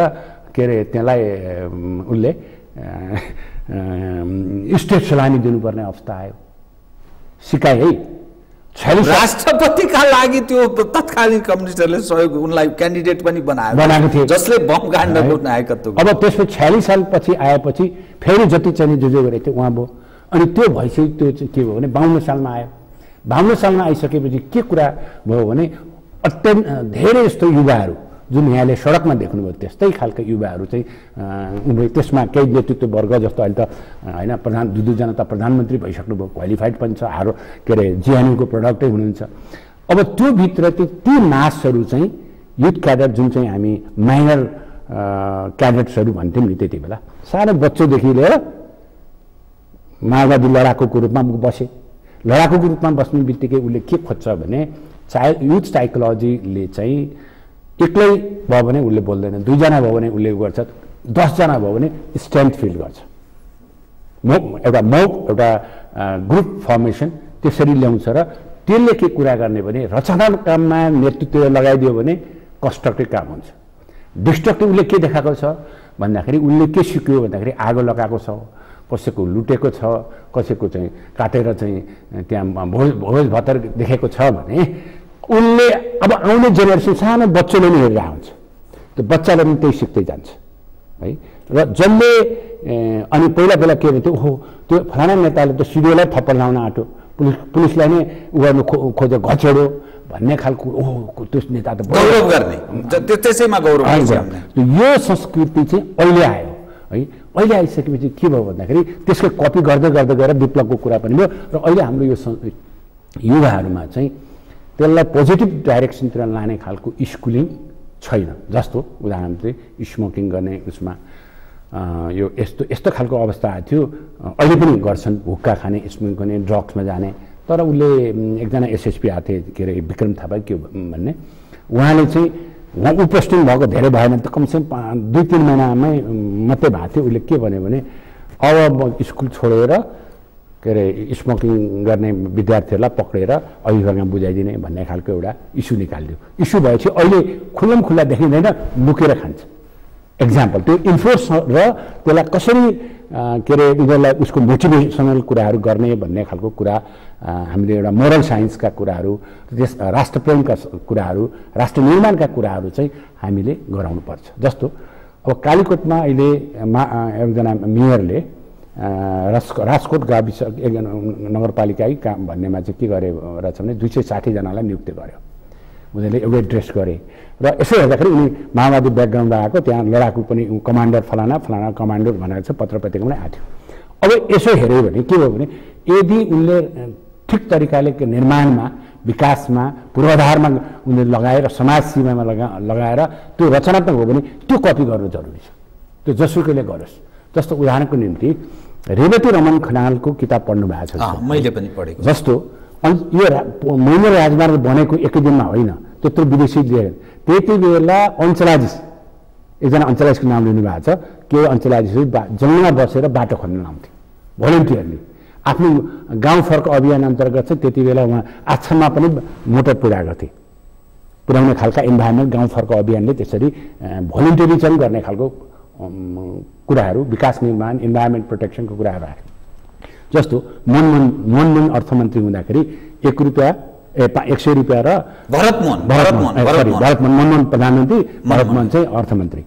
B: के अरे त्यसलाई उसले स्टेट सलामी दिनुपर्ने अवस्था आयो। सिकाइ है
A: राष्ट्रपतिका लागि त्यो तत्कालीन कम्युनिस्टहरूले सहयोग उनलाई क्यान्डिडेट पनि बनाएको थियो जसले बम काण्डको नायकत्व।
B: अब त्यसपछि 46 सालपछि आएपछि फेरि जति चाहिँ जुझो गरेको थियो उहाँ भयो। अनि त्यो भइसक्यो, त्यो चाहिँ के भयो भने 52 सालमा आयो। 52 सालमा आइसकेपछि के कुरा भयो भने अत्यन्त धेरै जस्तो युवाहरू जुन यहाँले सडकमा देख्नुभयो त्यस्तै खालका युवाहरू चाहिँ उनीहरू त्यसमा केही नेतृत्व वर्ग जस्तो अहिले त होइन दुईजना त प्रधानमन्त्री भइसक्नुभयो, क्वालिफाइड पनि छ, के अरे जिएनयूको प्रडक्टै हुनुहुन्छ। अब त्यो भित्र ती मासहरू चाहिँ युथ क्याडेट जुन चाहिँ हामी माइनर क्याडेट्सहरू भन्थ्यौँ नि त्यति बेला, सानो बच्चोदेखि लिएर माओवादी लडाकुको रूपमा बसे। लडाकुको रूपमा बस्ने बित्तिकै उसले के खोज्छ भने युथ साइकोलोजीले चाहिँ एक्लै भयो भने उसले बोल्दैन, 2 जना भयो भने उसले गर्छ, 10 जना भयो भने स्ट्रेन्थ फिल गर्छ। एउटा ग्रुप फर्मेसन त्यसरी ल्याउँछ र त्यसले के कुरा गर्ने भने रचनात्मक काममा नेतृत्व लगाइदियो भने कन्स्ट्रक्टिभ काम हुन्छ। डिस्ट्रक्टिभ उसले के देखाएको छ भन्दाखेरि उसले के सिक्यो भन्दाखेरि आगो लगाएको छ, कसैको लुटेको छ, कसैको चाहिँ काटेर चाहिँ त्यहाँ भोज भत्तर देखेको छ भने उनले अब आउने जेनेरेसन सानो बच्चाले नै हेरेर हुन्छ, त्यो बच्चाले पनि त्यही सिक्दै जान्छ है। र जसले अनि पहिला के भन्थ्यो, ओहो त्यो फलाना नेताले त सिडिओलाई थप्पड लाउन आँट्यो, पुलिसलाई नै उ गर्नु खोज्यो, घचेड्यो भन्ने खालको ओहो त्यो नेता त
A: गौरव गर्ने त्यसैमा गौरव
B: यो संस्कृति चाहिँ अहिले आयो है। अहिले आइसकेपछि के भयो भन्दाखेरि त्यसको कपी गर्दै गर्दै गएर विप्लवको कुरा पनि भयो र अहिले हाम्रो यो युवाहरूमा चाहिँ त्यसलाई पोजिटिभ डाइरेक्सनतिर लाने खालको स्कुलिङ छैन। जस्तो उदाहरण चाहिँ स्मोकिङ गर्ने उसमा यो यस्तो खालको अवस्था आएको थियो। अहिले पनि गर्छन्, हुक्का खाने, स्मोकिङ गर्ने, ड्रग्समा जाने। तर उसले एकजना एसएसपी आएको थिए, के अरे विक्रम थापा के भन्ने, उहाँले चाहिँ उहाँ उपस्थित भएको धेरै भएन त, कमसेकम 2-3 महिनामै मात्रै भएको थियो। उसले के भन्यो भने अब म स्कुल छोडेर के अरे स्मोकिङ गर्ने विद्यार्थीहरूलाई पक्रेर अभिभावकमा बुझाइदिने भन्ने खालको एउटा इस्यु निकालिदियो। इस्यु भएपछि अहिले खुल्लम खुल्ला देखिँदैन, लुकेर खान्छ। एक्जाम्पल त्यो इन्फोर्स र त्यसलाई कसरी के अरे उनीहरूलाई उसको मोटिभेसनल कुराहरू गर्ने भन्ने खालको कुरा हामीले एउटा मोरल साइन्सका कुराहरू, त्यस राष्ट्रप्रेमका कुराहरू, राष्ट्र निर्माणका कुराहरू चाहिँ हामीले गराउनुपर्छ। जस्तो अब कालीकोटमा अहिले एकजना मेयरले राजकोट गाविस नगरपालिका काम भन्नेमा चाहिँ के गरे रहेछ भने 260 जनालाई नियुक्ति गर्यो। उनीहरूले एउटै ड्रेस गरे र यसो हेर्दाखेरि उनी माओवादी ब्याकग्राउन्ड आएको, त्यहाँ लडाकु पनि कमान्डर फलाना कमान्डर भनेर चाहिँ पत्र पत्रिकामा आएको थियो। अब यसो हेऱ्यो भने के भयो भने यदि उनले ठिक तरिकाले निर्माणमा, विकासमा, पूर्वाधारमा उनीहरूले लगाएर समाज सीमामा लगाएर त्यो रचनात्मक हो भने त्यो कपी गर्नु जरुरी छ। त्यो जसुकैले गरोस्। जस्तो उदाहरणको निम्ति रेवती रमन खनालको किताब पढ्नु भएको छ,
A: मैले पनि पढेको।
B: जस्तो यो मैमर राजमार्ग बनेको एकै दिनमा होइन, त्यत्रो विदेशी लिएर त्यति बेला अन्चलाजिस, एकजना अन्चलाजिसको नाम लिनुभएको छ, के अन्चलाजिस जङ्गलमा बसेर बाटो खन्न आउँथे भोलिन्टियरली। आफ्नो गाउँ फर्क अभियान अन्तर्गत चाहिँ त्यति बेला उहाँ आश्रममा पनि मोटर पुर्याउने खालका इन्भाइरोमेन्ट गाउँ फर्क अभियानले त्यसरी भोलिन्टियरिजम गर्ने खालको कुराहरू, विकास निर्माण, इन्भाइरोमेन्ट प्रोटेक्सनको कुराहरू आयो। जस्तो मनमोहन अर्थमन्त्री हुँदाखेरि 1 रुपियाँ 100 रुपियाँ र मनमोहन प्रधानमन्त्री, भरतमोहन चाहिँ अर्थमन्त्री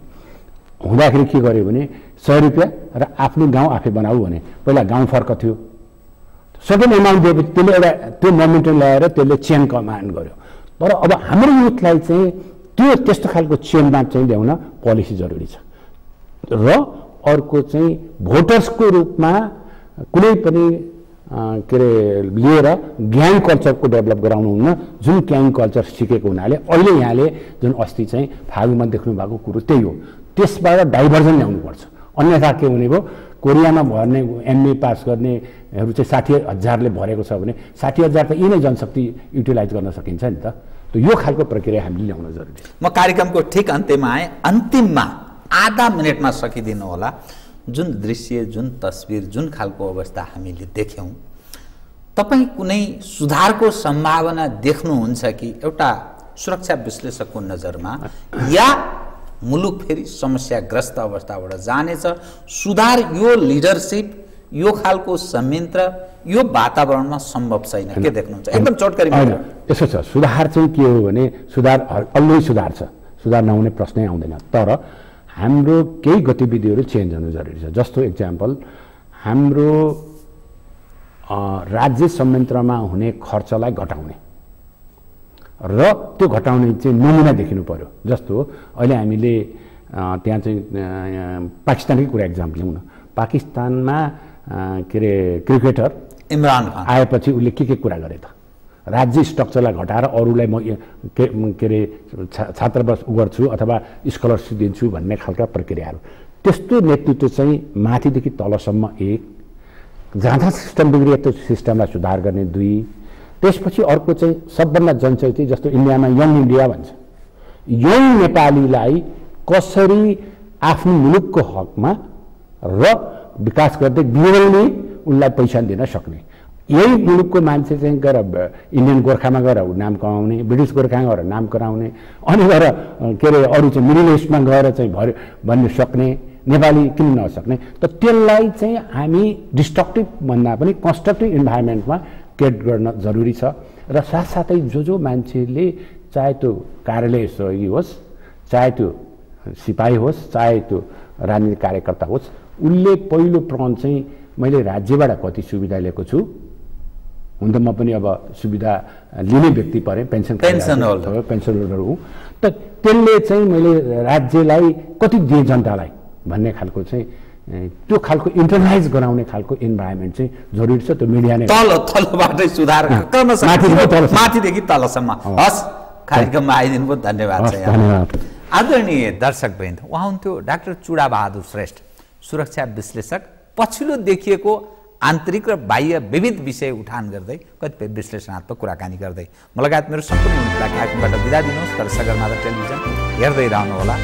B: हुँदाखेरि के गर्यो भने 100 रुपियाँ र आफ्नो गाउँ आफै बनाऊ भने। पहिला गाउँ फर्क थियो, सकेन एमाउन्ट दिएपछि त्यसले एउटा त्यो मोमेन्टम ल्याएर त्यसले चेन कमान्ड गर्यो। तर अब हाम्रो युथलाई चाहिँ त्यो त्यस्तो खालको चेनमा चाहिँ ल्याउन पोलिसी जरुरी छ। र अर्को चाहिँ भोटर्सको रूपमा कुनै पनि के अरे लिएर ग्याङ कल्चरको डेभलप गराउनु हुन्न, जुन ग्याङ कल्चर सिकेको हुनाले अहिले यहाँले जुन अस्ति चाहिँ फागुनमा देख्नु भएको कुरो त्यही हो। त्यसबाट डाइभर्जन ल्याउनुपर्छ। अन्यथा के हुने भयो, कोरियामा भर्ने एमए पास गर्नेहरू चाहिँ 60,000ले भरेको छ भने 60,000 त यिनै जनशक्ति युटिलाइज गर्न सकिन्छ नि त। त यो खालको प्रक्रिया हामीले ल्याउन जरुरी छ।
A: म कार्यक्रमको ठिक अन्त्यमा आएँ। अन्तिममा आधा मिनटमा सकिदिनु होला, जुन दृश्य, जुन तस्बिर, जुन खालको अवस्था हामीले देख्यौँ, तपाईँ कुनै सुधारको सम्भावना देख्नुहुन्छ कि एउटा सुरक्षा विश्लेषकको नजरमा, या मुलुक फेरि समस्याग्रस्त अवस्थाबाट जानेछ? सुधार यो लिडरसिप, यो खालको संयन्त्र, यो वातावरणमा सम्भव छैन, के देख्नुहुन्छ? एकदम चोटकरी
B: यसो छ, सुधार चाहिँ के हो भने सुधार अलि सुधार छ, सुधार नहुने प्रश्नै आउँदैन। तर हाम्रो केही गतिविधिहरू चेन्ज हुनु जरुरी छ। जस्तो एक्जाम्पल, हाम्रो राज्य संयन्त्रमा हुने खर्चलाई घटाउने र त्यो घटाउने चाहिँ नमुना देखिनु पर्यो। जस्तो अहिले हामीले त्यहाँ चाहिँ पाकिस्तानकै कुरा एक्जाम्पल लिउँ न। पाकिस्तानमा के अरे क्रिकेटर
A: इमरान खान
B: आएपछि उसले के कुरा गरे त? राज्य स्ट्रक्चरलाई घटाएर अरूलाई म के अरे छात्रावास गर्छु अथवा स्कलरसिप दिन्छु भन्ने खालका प्रक्रियाहरू। त्यस्तो नेतृत्व चाहिँ माथिदेखि तलसम्म एक, जहाँ सिस्टम बिग्रियो त्यो सिस्टमलाई सुधार गर्ने 2, त्यसपछि अर्को चाहिँ सबभन्दा जनचैती, जस्तो इन्डियामा यङ इन्डिया भन्छ, यङ नेपालीलाई कसरी आफ्नो मुलुकको हकमा र विकास गर्दै बिरलले उनलाई पैसा दिन सक्ने। यही मुलुकको मान्छे चाहिँ गएर इन्डियन गोर्खामा गएर नाम कमाउने, ब्रिटिस गोर्खामा गएर नाम कराउने, अनि गएर के अरे अरू चाहिँ मिडल इस्टमा गएर चाहिँ भन्नु सक्ने, नेपाली किन नसक्ने? त त्यसलाई चाहिँ हामी डिस्ट्रक्टिभ भन्दा पनि कन्स्ट्रक्टिभ इन्भाइरोमेन्टमा क्रिएट गर्न जरुरी छ। र साथसाथै जो मान्छेले चाहे त्यो कार्यालय सहयोगी होस्, चाहे त्यो सिपाही होस्, चाहे त्यो राजनीतिक कार्यकर्ता होस्, उसले पहिलो प्रण चाहिँ मैले राज्यबाट कति सुविधा लिएको छु हुन त म पनि अब सुविधा लिने व्यक्ति परेँ, पेन्सन होल्डर हुँ। त त्यसले चाहिँ मैले राज्यलाई कति दिएँ जनतालाई भन्ने खालको चाहिँ त्यो खालको इन्टरनाइज गराउने खालको इन्भाइरोमेन्ट चाहिँ जरुरी छ। त्यो मिडिया नै
A: तलबाटै सुधार माथिदेखि तलसम्म। हस्, कार्यक्रममा आइदिनु भयो, धन्यवाद छ। आदरणीय दर्शकवृन्द, उहाँ हुन्थ्यो डाक्टर चुडाबहादुर श्रेष्ठ, सुरक्षा विश्लेषक। पछिल्लो देखिएको आन्तरिक र बाह्य विविध विषय उठान गर्दै कतिपय विश्लेषणात्मक कुराकानी गर्दै म लगायत मेरो सम्पूर्ण कार्यक्रमबाट बिदा दिनुहोस्। तर सगरमाथा टेलिभिजन हेर्दै रहनुहोला।